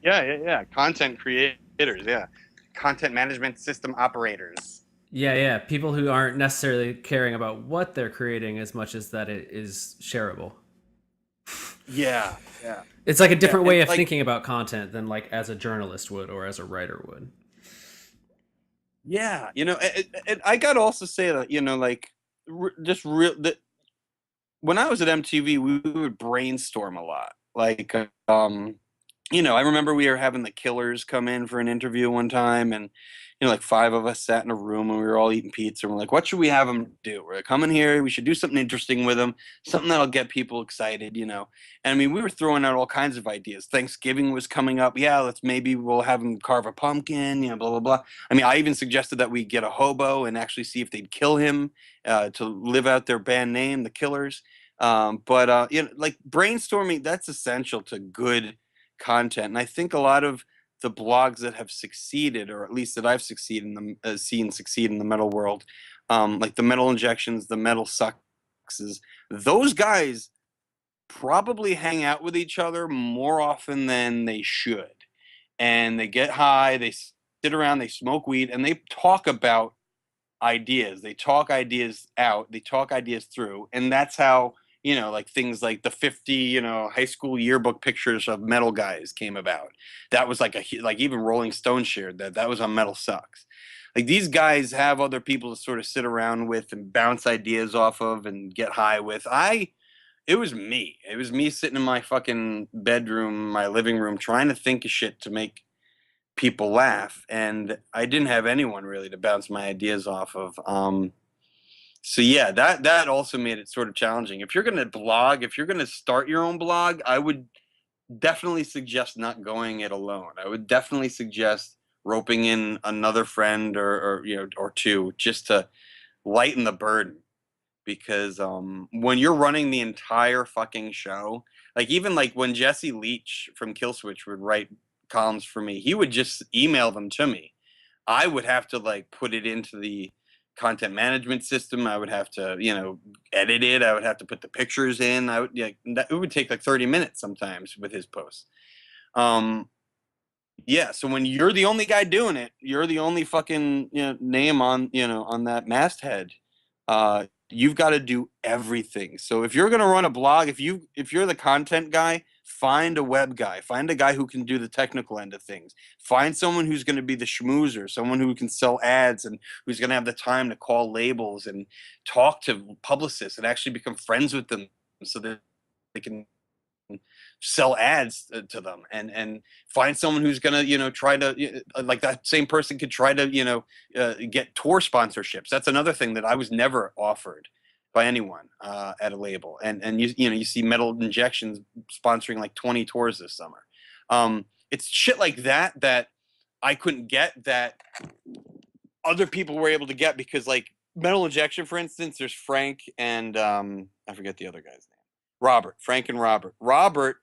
yeah, yeah, yeah. Content creators, yeah. Content management system operators. Yeah, yeah, people who aren't necessarily caring about what they're creating as much as that it is shareable. Yeah, yeah, It's like a yeah. different And way of like, thinking about content than like as a journalist would or as a writer would. yeah, I got to also say that, like, just real that when I was at MTV, we would brainstorm a lot. Like, I remember we were having the Killers come in for an interview one time, and like five of us sat in a room and we were all eating pizza. And we're like, "What should we have them do? We're coming here. We should do something interesting with them, something that'll get people excited." And I mean, we were throwing out all kinds of ideas. Thanksgiving was coming up. Yeah, we'll have them carve a pumpkin. Blah blah blah. I mean, I even suggested that we get a hobo and actually see if they'd kill him to live out their band name, the Killers. But like brainstorming, that's essential to good content. And I think a lot of the blogs that have succeeded, or at least that I've succeeded in the seen succeed in the metal world, like the metal injections, the metal sucks, those guys probably hang out with each other more often than they should. And they get high, they sit around, they smoke weed, and they talk about ideas. They talk ideas out, they talk ideas through, and that's how, like things like the 50, high school yearbook pictures of metal guys came about. That was like even Rolling Stone shared that was on Metal Sucks. Like these guys have other people to sort of sit around with and bounce ideas off of and get high with. It was me. It was me sitting in my fucking bedroom, my living room, trying to think of shit to make people laugh, and I didn't have anyone really to bounce my ideas off of. So yeah, that also made it sort of challenging. If you're going to blog, if you're going to start your own blog, I would definitely suggest not going it alone. I would definitely suggest roping in another friend or two just to lighten the burden, because when you're running the entire fucking show, like even like when Jesse Leach from Killswitch would write columns for me, he would just email them to me. I would have to like put it into the content management system. I would have to, edit it. I would have to put the pictures in. It would take like 30 minutes sometimes with his posts. Um, yeah, so when you're the only guy doing it, you're the only fucking name on that masthead. You've got to do everything. So if you're gonna run a blog, if you're the content guy, find a web guy, find a guy who can do the technical end of things. Find someone who's going to be the schmoozer, someone who can sell ads and who's going to have the time to call labels and talk to publicists and actually become friends with them so that they can sell ads to them, and find someone who's gonna try to like that same person could try to get tour sponsorships. That's another thing that I was never offered by anyone at a label. And you see Metal Injections sponsoring like 20 tours this summer. It's shit like that I couldn't get, that other people were able to get, because like Metal Injection, for instance, there's Frank and I forget the other guy's name. Frank and Robert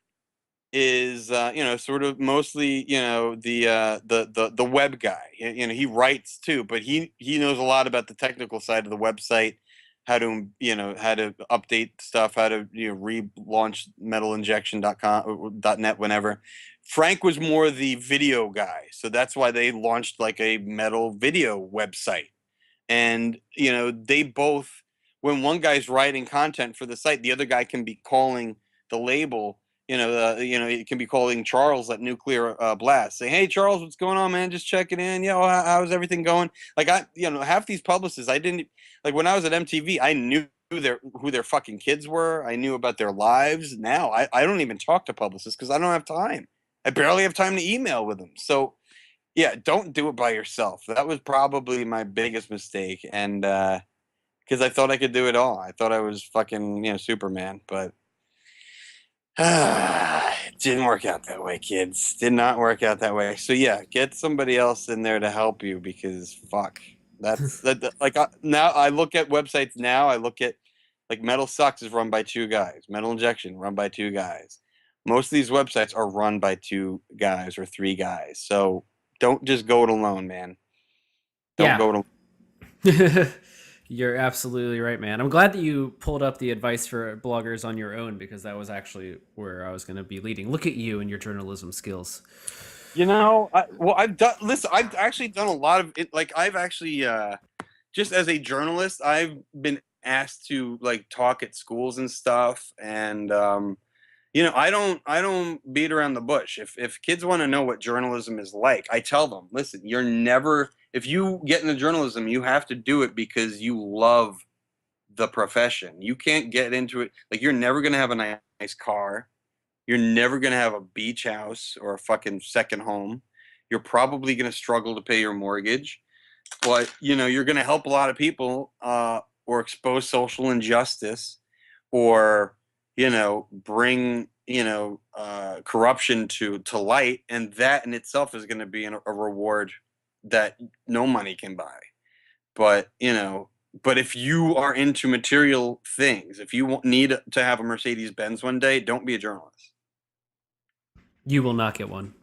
is sort of mostly the web guy. He writes too, but he knows a lot about the technical side of the website, how to update stuff, how to relaunch metalinjection.com or .net whenever. Frank was more the video guy, so that's why they launched like a metal video website. And they both, when one guy's writing content for the site, the other guy can be calling the label. It can be calling Charles at Nuclear Blast, saying, "Hey Charles, what's going on, man? Just checking in. How's everything going?" Like half these publicists, I didn't like when I was at MTV. I knew who their fucking kids were. I knew about their lives. Now I don't even talk to publicists because I don't have time. I barely have time to email with them. So yeah, don't do it by yourself. That was probably my biggest mistake, and because I thought I could do it all. I thought I was fucking Superman, but it didn't work out that way, kids. Did not work out that way. So yeah, get somebody else in there to help you, because fuck. That's that. Like now, I look at websites now. I look at like Metal Sucks is run by two guys. Metal Injection run by two guys. Most of these websites are run by two guys or three guys. So don't just go it alone, man. Don't Yeah. go it You're absolutely right, man. I'm glad that you pulled up the advice for bloggers on your own because that was actually where I was going to be leading. Look at you and your journalism skills. I've done. Listen, I've actually done a lot of it. Like, I've actually, just as a journalist, I've been asked to like talk at schools and stuff, and I don't beat around the bush. If kids want to know what journalism is like, I tell them, listen, you're never. If you get into journalism, you have to do it because you love the profession. You can't get into it like you're never gonna have a nice car. You're never going to have a beach house or a fucking second home. You're probably going to struggle to pay your mortgage, but you're going to help a lot of people, or expose social injustice, or bring corruption to light, and that in itself is going to be a reward that no money can buy. But but if you are into material things, if you need to have a Mercedes Benz one day, don't be a journalist. You will not get one.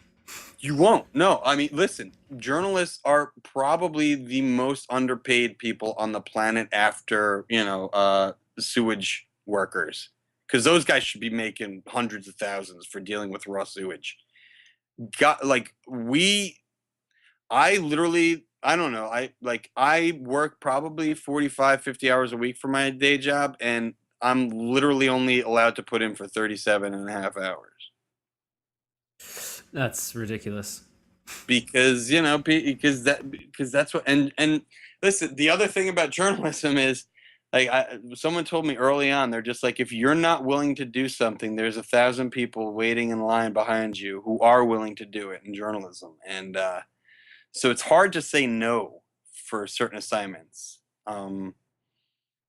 You won't. No, I mean, listen, journalists are probably the most underpaid people on the planet after, sewage workers. Because those guys should be making hundreds of thousands for dealing with raw sewage. Got like I literally, I don't know. I work probably 45, 50 hours a week for my day job, and I'm literally only allowed to put in for 37 and a half hours. That's ridiculous. Because because that's what. And listen, the other thing about journalism is like someone told me early on, they're just like, if you're not willing to do something, there's 1,000 people waiting in line behind you who are willing to do it in journalism. And so it's hard to say no for certain assignments.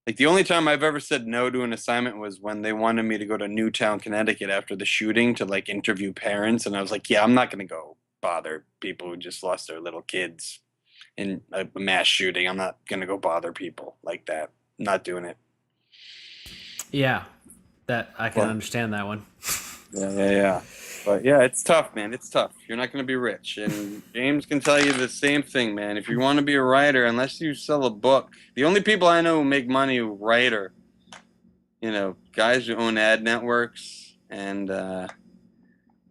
Like, the only time I've ever said no to an assignment was when they wanted me to go to Newtown, Connecticut after the shooting to like interview parents, and I was like, yeah, I'm not going to go bother people who just lost their little kids in a mass shooting. I'm not going to go bother people like that. I'm not doing it. Yeah, that I can But understand that one. yeah. But yeah, it's tough, man. It's tough. You're not going to be rich. And James can tell you the same thing, man. If you want to be a writer, unless you sell a book, the only people I know who make money who write are, guys who own ad networks, and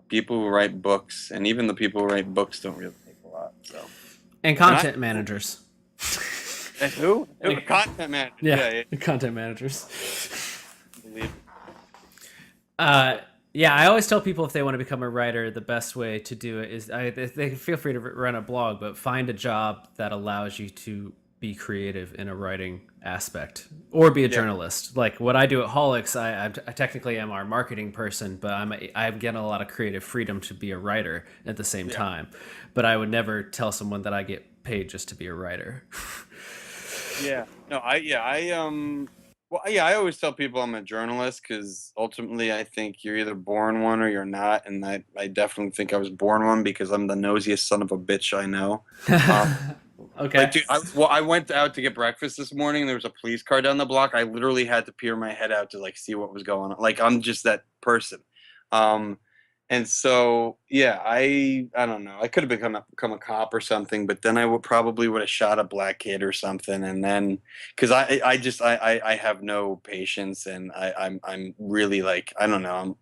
people who write books. And even the people who write books don't really make a lot. So, And and I, content managers. and who? Content manager. Yeah, Yeah, content managers. believe it. Uh, yeah, I always tell people if they want to become a writer, the best way to do it is they feel free to run a blog, but find a job that allows you to be creative in a writing aspect or be a Yeah, journalist. Like what I do at Holics, I technically am our marketing person, but I'm getting a lot of creative freedom to be a writer at the same yeah. time. But I would never tell someone that I get paid just to be a writer. Yeah. No, well, yeah, I always tell people I'm a journalist because ultimately I think you're either born one or you're not, and I definitely think I was born one because I'm the nosiest son of a bitch I know. Um, like, Okay. dude, I went out to get breakfast this morning. There was a police car down the block. I literally had to peer my head out to like see what was going on. Like, I'm just that person. Um, and so, yeah, I don't know. I could have become a cop or something, but then I would have shot a black kid or something, and then because I have no patience, and I'm really like, I don't know,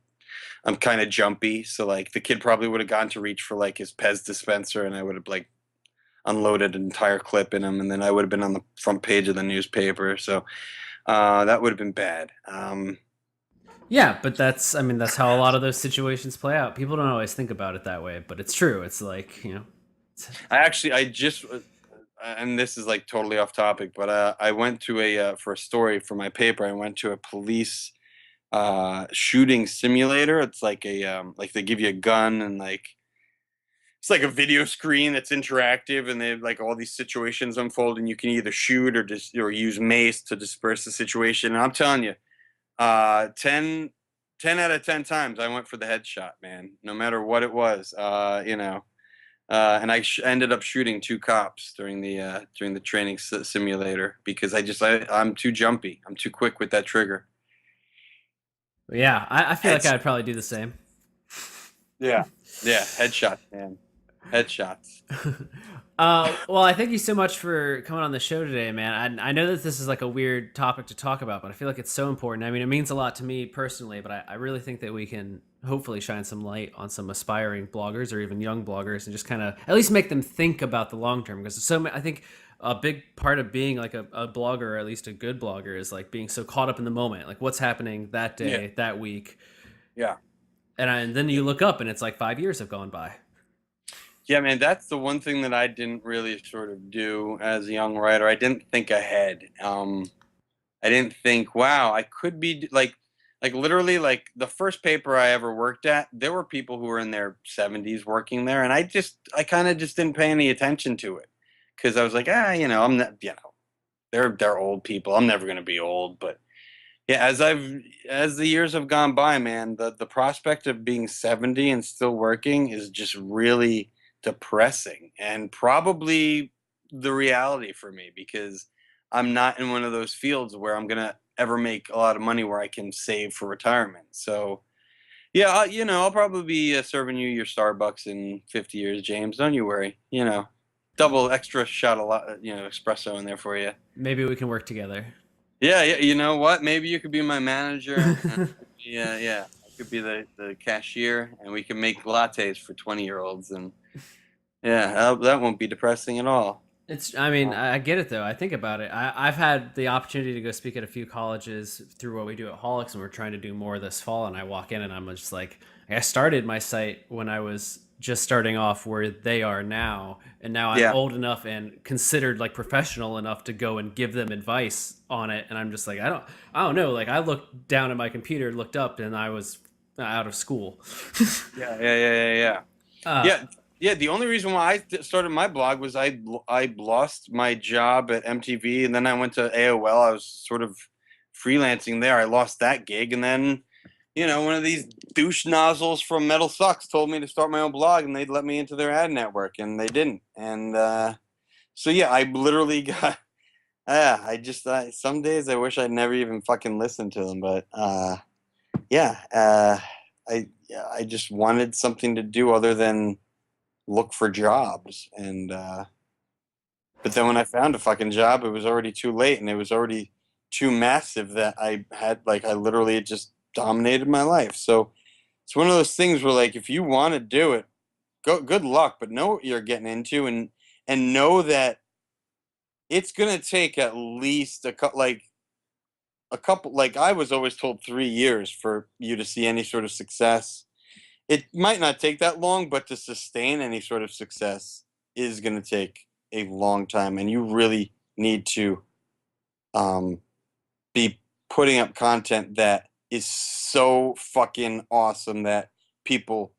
I'm kind of jumpy. So like the kid probably would have gone to reach for like his Pez dispenser, and I would have like unloaded an entire clip in him, and then I would have been on the front page of the newspaper. So that would have been bad. Yeah, but I mean, that's how a lot of those situations play out. People don't always think about it that way, but it's true. It's like, I just and this is like totally off topic, but I went to for a story for my paper. I went to a police shooting simulator. It's like like they give you a gun, and like it's like a video screen that's interactive, and they have like all these situations unfold, and you can either shoot or just or use mace to disperse the situation. And I'm telling you, 10 out of 10 times I went for the headshot, man. No matter what it was, and ended up shooting 2 cops during the training simulator because I'm too jumpy. I'm too quick with that trigger. Yeah, I feel like Heads. I'd probably do the same. Yeah. Yeah. Headshots, man. Headshots. Well, I thank you so much for coming on the show today, man. I know that this is like a weird topic to talk about, but I feel like it's so important. I mean, it means a lot to me personally, but I really think that we can hopefully shine some light on some aspiring bloggers or even young bloggers and just kind of at least make them think about the long term. Because I think a big part of being like a blogger, or at least a good blogger, is like being so caught up in the moment, like what's happening that Yeah. day, that week. Yeah. And then you look up and it's like 5 years have gone by. Yeah, man, that's the one thing that I didn't really sort of do as a young writer. I didn't think ahead. I didn't think, wow, I could be like literally like the first paper I ever worked at, there were people who were in their 70s working there, and I kind of just didn't pay any attention to it because I was like, I'm not, they're old people. I'm never gonna be old, but yeah, as the years have gone by, man, the prospect of being 70 and still working is just really depressing and probably the reality for me because I'm not in one of those fields where I'm gonna ever make a lot of money where I can save for retirement. So yeah, I'll probably be serving you your Starbucks in 50 years, James. Don't you worry. Double extra shot a lot, espresso in there for you. Maybe we can work together. Yeah, yeah. You know what? Maybe you could be my manager. Yeah, yeah. I could be the cashier, and we can make lattes for 20-year-olds, and yeah, that won't be depressing at all. I mean, Uh, I get it though. I think about it. I've had the opportunity to go speak at a few colleges through what we do at Holics, and we're trying to do more this fall. And I walk in, and I'm just like, I started my site when I was just starting off where they are now, and now I'm yeah, old enough and considered like professional enough to go and give them advice on it. And I'm just like, I don't know. Like I looked down at my computer, looked up, and I was out of school. yeah, yeah, yeah, yeah, yeah. uh, Yeah, yeah. The only reason why started my blog was I lost my job at MTV, and then I went to AOL. I was sort of freelancing there. I lost that gig, and then one of these douche nozzles from Metal Sucks told me to start my own blog, and they'd let me into their ad network, and they didn't. And so yeah, I literally got. Yeah, some days I wish I'd never even fucking listened to them, but yeah, I just wanted something to do other than look for jobs, and but then when I found a fucking job, it was already too late, and it was already too massive that I literally just dominated my life. So it's one of those things where like if you want to do it, good luck, but know what you're getting into, and know that it's gonna take at least a couple, like I was always told 3 years for you to see any sort of success. It might not take that long, but to sustain any sort of success is going to take a long time, and you really need to um, be putting up content that is so fucking awesome that people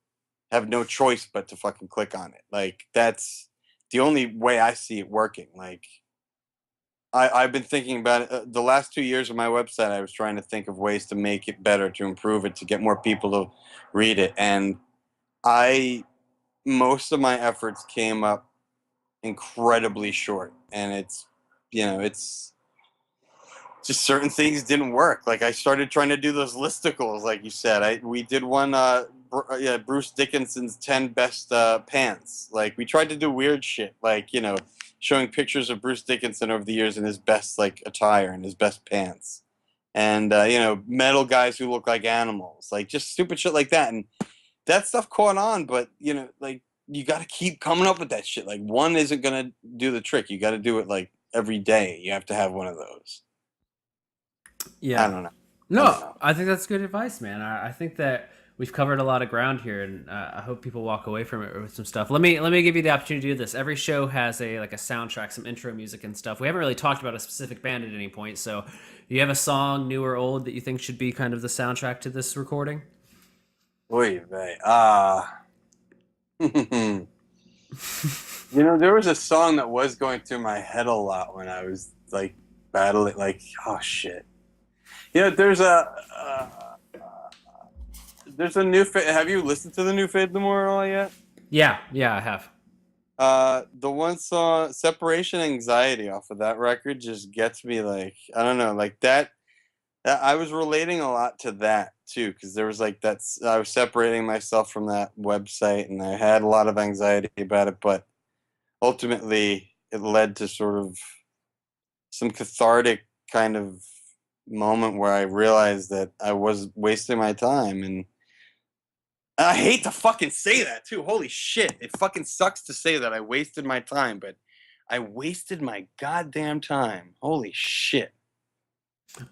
have no choice but to fucking click on it. Like that's the only way I see it working. Like I've been thinking about it. The last 2 years of my website, I was trying to think of ways to make it better, to improve it, to get more people to read it. And I, most of my efforts came up incredibly short. And it's just certain things didn't work. Like I started trying to do those listicles, like you said. We did one, yeah, Bruce Dickinson's 10 best pants. Like we tried to do weird shit, like showing pictures of Bruce Dickinson over the years in his best like attire and his best pants, and metal guys who look like animals, like just stupid shit like that. And that stuff caught on, but like you got to keep coming up with that shit. Like one isn't gonna do the trick. You got to do it like every day. You have to have one of those. I yeah. don't know. I don't No, know. I think that's good advice, man. I think that we've covered a lot of ground here, and I hope people walk away from it with some stuff. Let me give you the opportunity to do this. Every show has a soundtrack, some intro music and stuff. We haven't really talked about a specific band at any point, so do you have a song, new or old, that you think should be kind of the soundtrack to this recording? Oy vey. There was a song that was going through my head a lot when I was like battling, like, oh shit. There's a new. Have you listened to the new Fade the Moral yet? Yeah, I have. The one song, Separation Anxiety, off of that record just gets me like, I don't know, like that I was relating a lot to that too, because there was like I was separating myself from that website and I had a lot of anxiety about it, but ultimately it led to sort of some cathartic kind of moment where I realized that I was wasting my time. And I hate to fucking say that too. Holy shit. It fucking sucks to say that I wasted my time, but I wasted my goddamn time. Holy shit.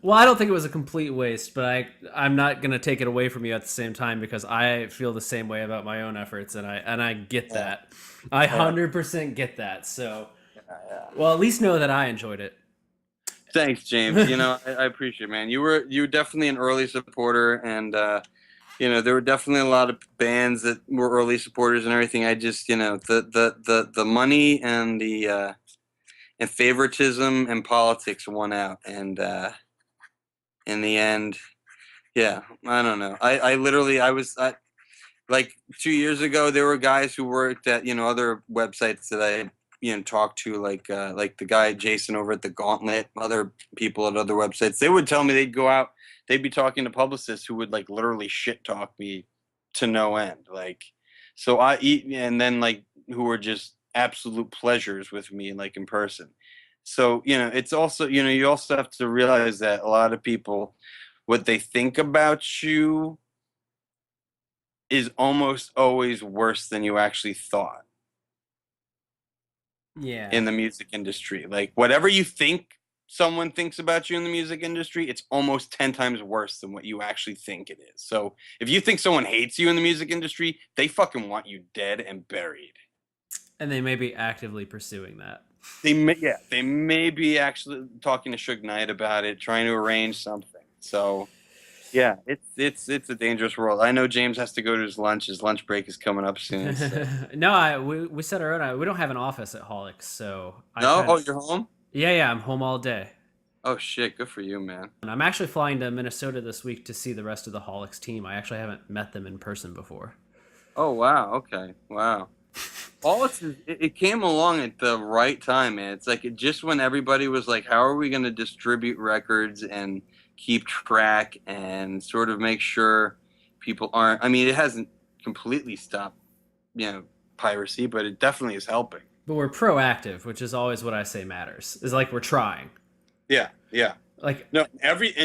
Well, I don't think it was a complete waste, but I'm not gonna take it away from you at the same time because I feel the same way about my own efforts, and I get Yeah. that. I Yeah. 100% get that. So, Yeah. Yeah. well, at least know that I enjoyed it. Thanks, James. I appreciate it, man. You were definitely an early supporter, and there were definitely a lot of bands that were early supporters and everything. I just, the money and the and favoritism and politics won out, and in the end, yeah, I don't know. I literally like 2 years ago, there were guys who worked at other websites that I talked to, like the guy Jason over at the Gauntlet, other people at other websites. They would tell me they'd go out, they'd be talking to publicists who would like literally shit talk me to no end, like so I eat, and then like who were just absolute pleasures with me, like in person. So it's also you also have to realize that a lot of people, what they think about you is almost always worse than you actually thought Yeah. in the music industry. Like whatever you think someone thinks about you in the music industry, it's almost 10 times worse than what you actually think it is. So if you think someone hates you in the music industry, they fucking want you dead and buried. And they may be actively pursuing that. They may be actually talking to Suge Knight about it, trying to arrange something. So yeah, it's a dangerous world. I know James has to go to his lunch. His lunch break is coming up soon. So. No, we set our own. We don't have an office at Holics, so I No? kind Oh, of. you're home? Yeah, I'm home all day. Oh shit, good for you, man. And I'm actually flying to Minnesota this week to see the rest of the Holics team. I actually haven't met them in person before. Oh wow, okay. Wow. All it came along at the right time, man. It's like just when everybody was like, how are we going to distribute records and keep track and sort of make sure people aren't, I mean, it hasn't completely stopped, piracy, but it definitely is helping. But we're proactive, which is always what I say matters. Is like we're trying. Yeah, yeah. Like No,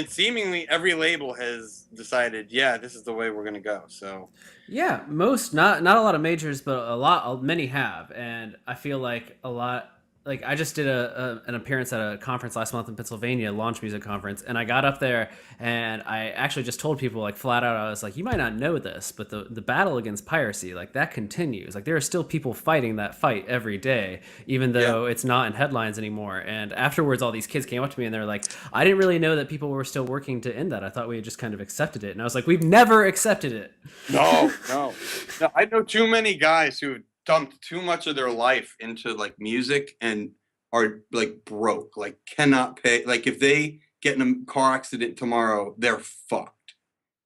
seemingly every label has decided, yeah, this is the way we're going to go. So, yeah, most not a lot of majors, but many have, and I feel like a lot. Like I just did an appearance at a conference last month in Pennsylvania, launch music conference, and I got up there and I actually just told people like flat out, I was like, you might not know this, but the battle against piracy, like that continues. Like there are still people fighting that fight every day, even yeah. though it's not in headlines anymore. And afterwards, all these kids came up to me and they're like, I didn't really know that people were still working to end that. I thought we had just kind of accepted it. And I was like, we've never accepted it. No, no. No, I know too many guys who dumped too much of their life into like music and are like broke, like cannot pay. Like if they get in a car accident tomorrow, they're fucked.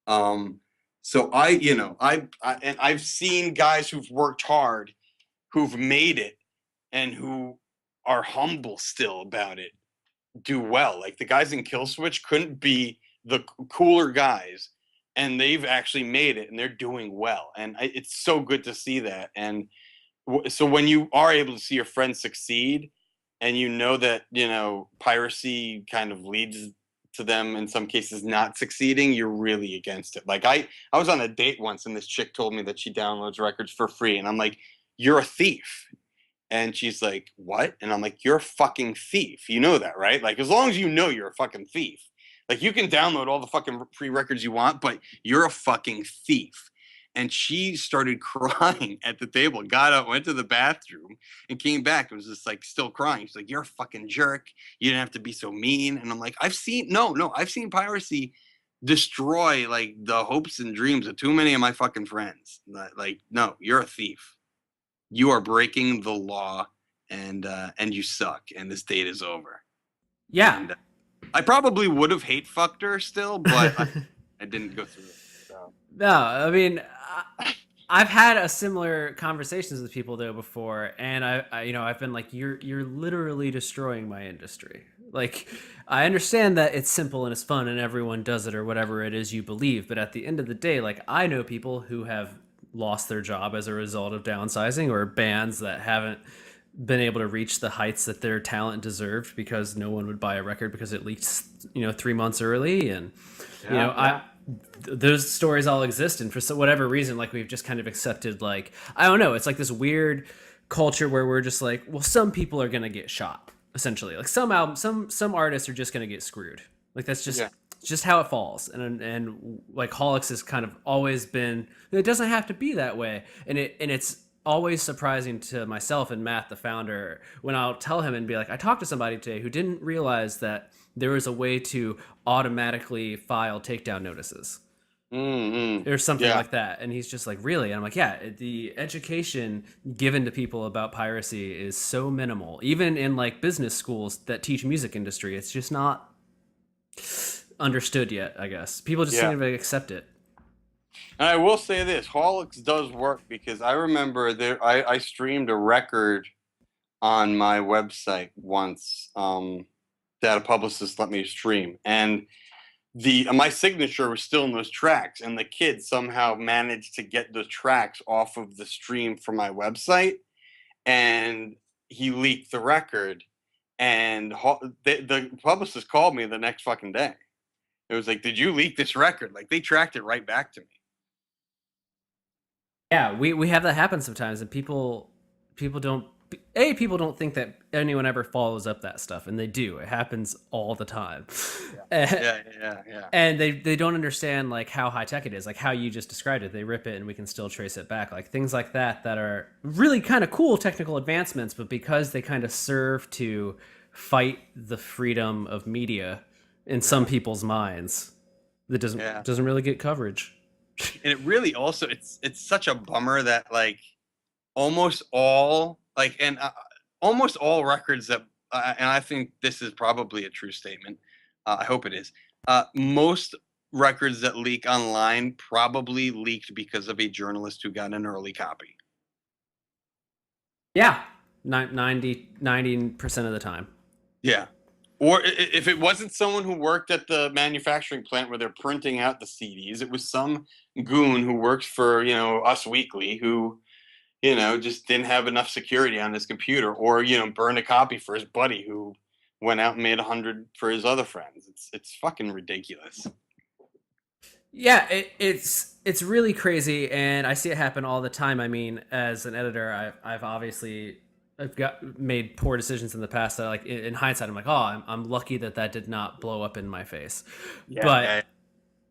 Um, so and I've seen guys who've worked hard, who've made it, and who are humble still about it, do well. Like the guys in Kill Switch couldn't be the cooler guys, and they've actually made it, and they're doing well. And it's so good to see that. And so when you are able to see your friends succeed, and that piracy kind of leads to them in some cases not succeeding, you're really against it. Like I was on a date once, and this chick told me that she downloads records for free, and I'm like, you're a thief. And she's like, what? And I'm like, you're a fucking thief. You know that, right? Like, as long as you know you're a fucking thief. Like, you can download all the fucking free records you want, but you're a fucking thief. And she started crying at the table, got up, went to the bathroom, and came back and was just like still crying. She's like, you're a fucking jerk. You didn't have to be so mean. And I'm like, I've seen piracy destroy like the hopes and dreams of too many of my fucking friends. Like, no, you're a thief. You are breaking the law, and you suck, and this date is over. Yeah. And I probably would have hate fucked her still, but I didn't go through it. So. No, I mean, I've had a similar conversations with people though before, and I've been like, you're literally destroying my industry. Like, I understand that it's simple and it's fun and everyone does it or whatever it is you believe, but at the end of the day, like, I know people who have lost their job as a result of downsizing, or bands that haven't been able to reach the heights that their talent deserved because no one would buy a record because it leaked 3 months early. And Yeah, I yeah. those stories all exist, and for whatever reason, like, we've just kind of accepted, like, I don't know, it's like this weird culture where we're just like, well, some people are gonna get shot, essentially. Like, some artists are just gonna get screwed. Like, that's Yeah. just how it falls. And like, Holics has kind of always been, it doesn't have to be that way. And it's always surprising to myself and Matt, the founder, when I'll tell him and be like, I talked to somebody today who didn't realize that there was a way to automatically file takedown notices Mm-hmm. or something Yeah. like that. And he's just like, really? And I'm like, yeah, the education given to people about piracy is so minimal. Even in like business schools that teach music industry, it's just not understood yet, I guess. People just Yeah. seem to accept it. And I will say this, Holix does work because I remember I streamed a record on my website once, that a publicist let me stream. And the my signature was still in those tracks, and the kid somehow managed to get the tracks off of the stream from my website, and he leaked the record. And the publicist called me the next fucking day. It was like, "Did you leak this record?" Like, they tracked it right back to me. Yeah, we have that happen sometimes, and people don't people don't think that anyone ever follows up that stuff, and they do. It happens all the time. Yeah, and yeah, yeah, yeah. they don't understand like how high tech it is, like how you just described it. They rip it and we can still trace it back, like things like that are really kind of cool technical advancements, but because they kind of serve to fight the freedom of media in some Yeah, people's minds, that yeah. doesn't really get coverage. And it really also, it's such a bummer that like almost all like and almost all records that and I think this is probably a true statement. I hope it is. Most records that leak online probably leaked because of a journalist who got an early copy. Yeah, 90% of the time. Yeah. Or if it wasn't someone who worked at the manufacturing plant where they're printing out the CDs, it was some goon who works for, Us Weekly, who, just didn't have enough security on his computer, or, burned a copy for his buddy who went out and made 100 for his other friends. It's fucking ridiculous. Yeah, it's really crazy, and I see it happen all the time. I mean, as an editor, I've obviously I've got made poor decisions in the past that, like, in hindsight, I'm like, oh, I'm lucky that did not blow up in my face. Yeah, But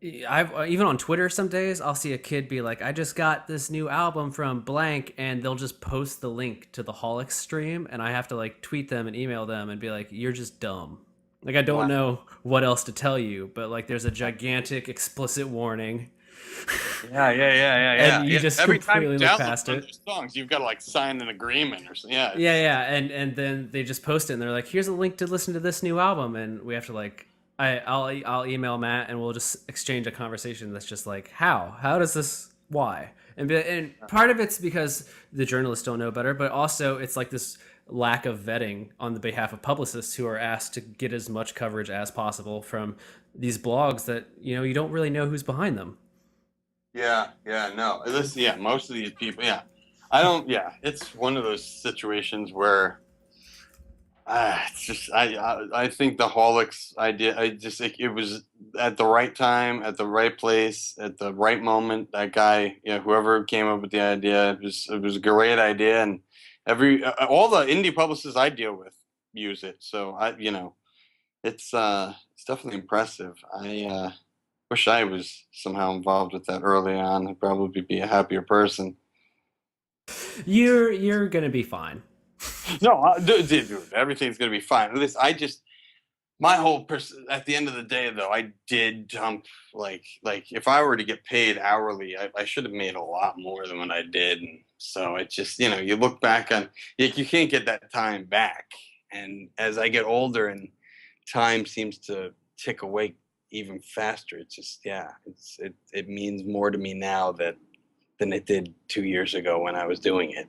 yeah, I've even on Twitter some days I'll see a kid be like, I just got this new album from blank, and they'll just post the link to the Holics stream, and I have to like tweet them and email them and be like, you're just dumb. Like, I don't wow. know what else to tell you, but like, there's a gigantic explicit warning, Yeah, yeah, yeah, yeah, and yeah, you yeah. just Every time you completely look download past one of it. those songs, you've got to like sign an agreement or something. Yeah, Yeah, yeah, and then they just post it, and they're like, "Here's a link to listen to this new album," and we have to like, I'll email Matt, and we'll just exchange a conversation that's just like, how does this, why, and part of it's because the journalists don't know better, but also it's like this lack of vetting on the behalf of publicists who are asked to get as much coverage as possible from these blogs that you don't really know who's behind them. yeah, yeah. No, yeah, most of these people, yeah. I don't. Yeah, it's one of those situations where it's just I think the Holics idea. It was at the right time, at the right place, at the right moment. That guy, whoever came up with the idea, it was a great idea, and all the indie publicists I deal with use it. So it's definitely impressive. I wish I was somehow involved with that early on. I'd probably be a happier person. You're gonna be fine. No, dude, everything's gonna be fine. Listen, my whole at the end of the day, though, I did dump like if I were to get paid hourly, I should have made a lot more than what I did. And so it just you look back on, you can't get that time back. And as I get older and time seems to tick away even faster, it's just, yeah, it means more to me now that than it did 2 years ago when I was doing it.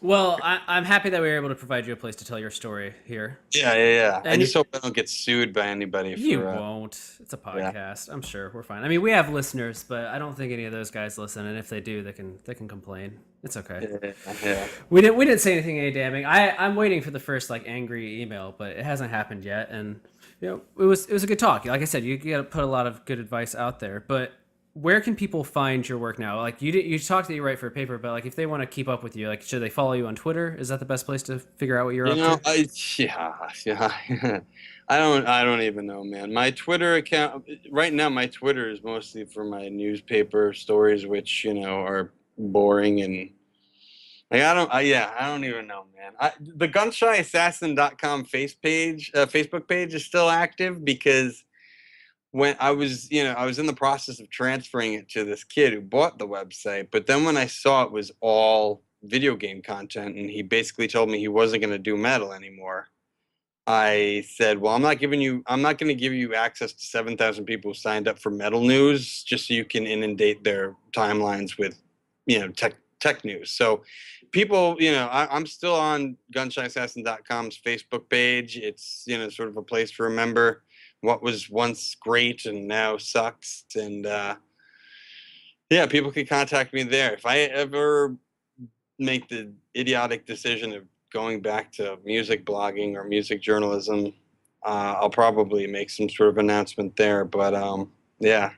Well, I'm happy that we were able to provide you a place to tell your story here. Yeah. I And just hope I don't get sued by anybody you for. won't. It's a Yeah. podcast. I'm sure we're fine. I mean, we have listeners, but I don't think any of those guys listen. And if they do, they can complain. It's okay. Yeah. We didn't say anything any damning. I'm waiting for the first like angry email, but it hasn't happened yet. And it was a good talk. Like I said, you got to put a lot of good advice out there. But where can people find your work now? Like you talked that you write for a paper, but like if they want to keep up with you, like should they follow you on Twitter? Is that the best place to figure out what you're You up know, to? yeah. I don't even know, man. My Twitter account right now, my Twitter is mostly for my newspaper stories, which are boring and like I don't even know, man. The GunShyAssassin.com Facebook page is still active because when I was in the process of transferring it to this kid who bought the website, but then when I saw it was all video game content and he basically told me he wasn't going to do metal anymore, I said, well, I'm not going to give you access to 7,000 people who signed up for metal news just so you can inundate their timelines with, tech news. So people, I'm still on GunShyAssassin.com's Facebook page. It's, sort of a place to remember what was once great and now sucks. And yeah, people can contact me there. If I ever make the idiotic decision of going back to music blogging or music journalism, I'll probably make some sort of announcement there. But yeah,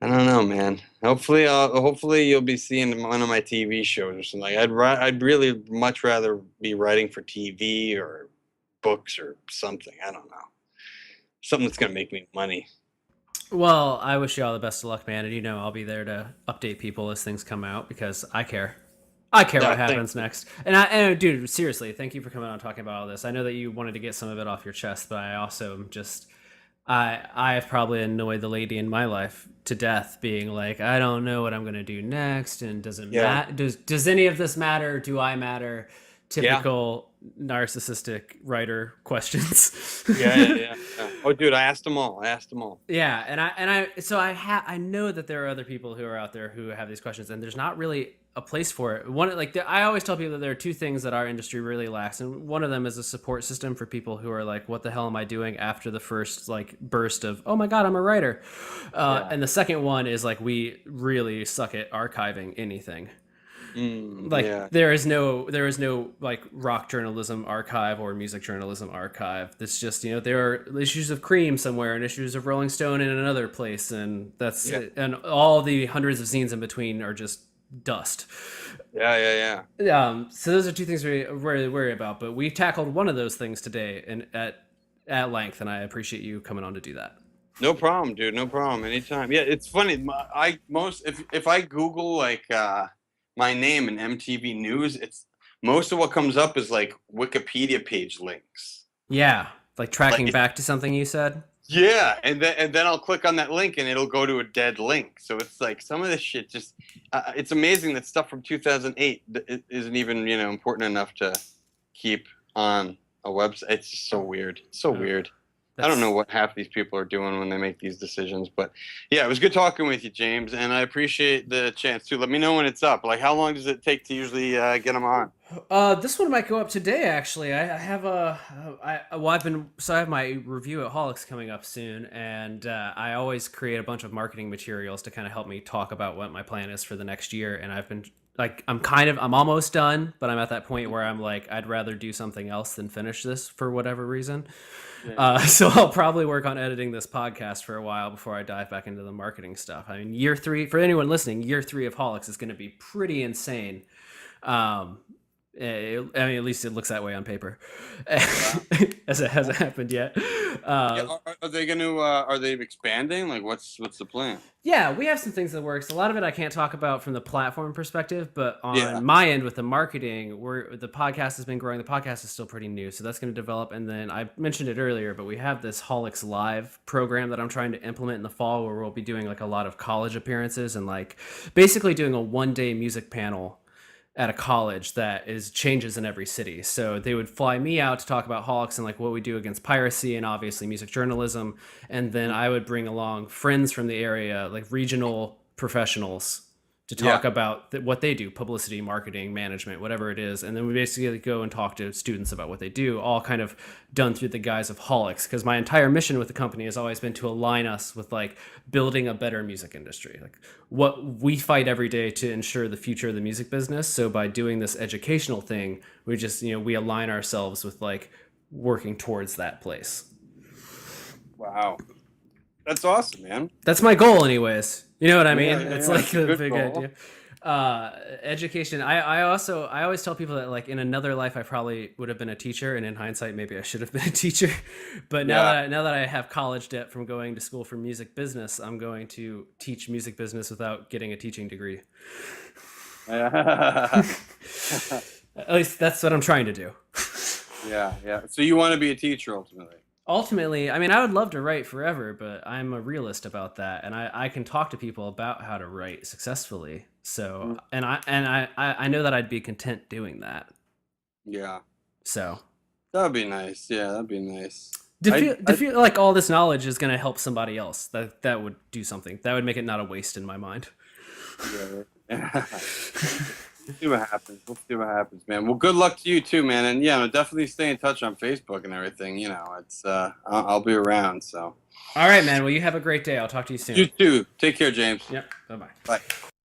I don't know, man. Hopefully you'll be seeing one of my TV shows or something. I'd really much rather be writing for TV or books or something. I don't know. Something that's gonna make me money. Well, I wish you all the best of luck, man. And I'll be there to update people as things come out because I care. I care Yeah, what thank happens you. next. And dude, seriously, thank you for coming on and talking about all this. I know that you wanted to get some of it off your chest, but I also am just I've probably annoyed the lady in my life to death, being like, I don't know what I'm gonna do next, and does it Yeah, matter? Does any of this matter? Do I matter? yeah, Typical narcissistic writer questions. yeah. Oh, dude, I asked them all. Yeah, I know that there are other people who are out there who have these questions, and there's not really a place for it. I always tell people that there are two things that our industry really lacks, and one of them is a support system for people who are like, "What the hell am I doing?" after the first like burst of, "Oh my god, I'm a writer," Yeah. and the second one is like we really suck at archiving anything. Like Yeah. there is no like rock journalism archive or music journalism archive. It's just there are issues of Cream somewhere and issues of Rolling Stone in another place, and that's Yeah. it. And all the hundreds of scenes in between are just dust. So those are two things we really worry about, but we tackled one of those things today and at length, and I appreciate you coming on to do that. No problem, dude. No problem. Anytime. Yeah, it's funny. I most if I Google like my name in MTV News, it's most of what comes up is like Wikipedia page links. Yeah, like Like tracking back to something you said. yeah, and then I'll click on that link and it'll go to a dead link. So it's like some of this shit just it's amazing that stuff from 2008 isn't even, important enough to keep on a website. It's just so weird. It's so weird. I don't know That's what half these people are doing when they make these decisions, but yeah, it was good talking with you, James, and I appreciate the chance too. Let me know when it's up. Like, how long does it take to usually get them on? This one might go up today. Actually, I have I have my review at Holics coming up soon, and I always create a bunch of marketing materials to kind of help me talk about what my plan is for the next year. And I've been like, I'm almost done, but I'm at that point where I'm like, I'd rather do something else than finish this for whatever reason. Yeah. So I'll probably work on editing this podcast for a while before I dive back into the marketing stuff. I mean, year three for anyone listening, year three of Holics is going to be pretty insane. Um, I mean, at least it looks that way on paper, Wow. as it hasn't happened yet. Yeah, are they going to? Are they expanding? Like, what's the plan? Yeah, we have some things in the works. A lot of it I can't talk about from the platform perspective, but Yeah. on my end with the marketing, the podcast has been growing. The podcast is still pretty new, so that's going to develop. And then I mentioned it earlier, but we have this Holics Live program that I'm trying to implement in the fall, where we'll be doing like a lot of college appearances and like basically doing a 1-day music panel at a college that is changes in every city. So they would fly me out to talk about hawks and like what we do against piracy and obviously music journalism. And then I would bring along friends from the area, like regional professionals, to talk Yeah. about what they do, publicity, marketing, management, whatever it is. And then we basically go and talk to students about what they do, all kind of done through the guise of holics. Because my entire mission with the company has always been to align us with like building a better music industry, like what we fight every day to ensure the future of the music business. So by doing this educational thing, we just, we align ourselves with like working towards that place. Wow. That's awesome, man. That's my goal anyways. You know what I mean? Yeah, It's yeah, like it's a a good big goal. idea. Education. I always tell people that like in another life I probably would have been a teacher, and in hindsight maybe I should have been a teacher. But Yeah. now that I have college debt from going to school for music business, I'm going to teach music business without getting a teaching degree. Yeah. At least that's what I'm trying to do. Yeah, yeah. So you want to be a teacher ultimately? Ultimately, I mean, I would love to write forever, but I'm a realist about that, and I can talk to people about how to write successfully. So, Mm. I know that I'd be content doing that. Yeah. So, That'd be nice. Yeah, that'd be nice. to feel like all this knowledge is going to help somebody else, that would do something. That would make it not a waste in my mind. Yeah. We'll see what happens. We'll see what happens, man. Well, good luck to you too, man. And yeah, definitely stay in touch on Facebook and everything. It's I'll be around. So All right, man. Well, you have a great day. I'll talk to you you soon. too. Take care, James. Yep. Bye bye. Bye.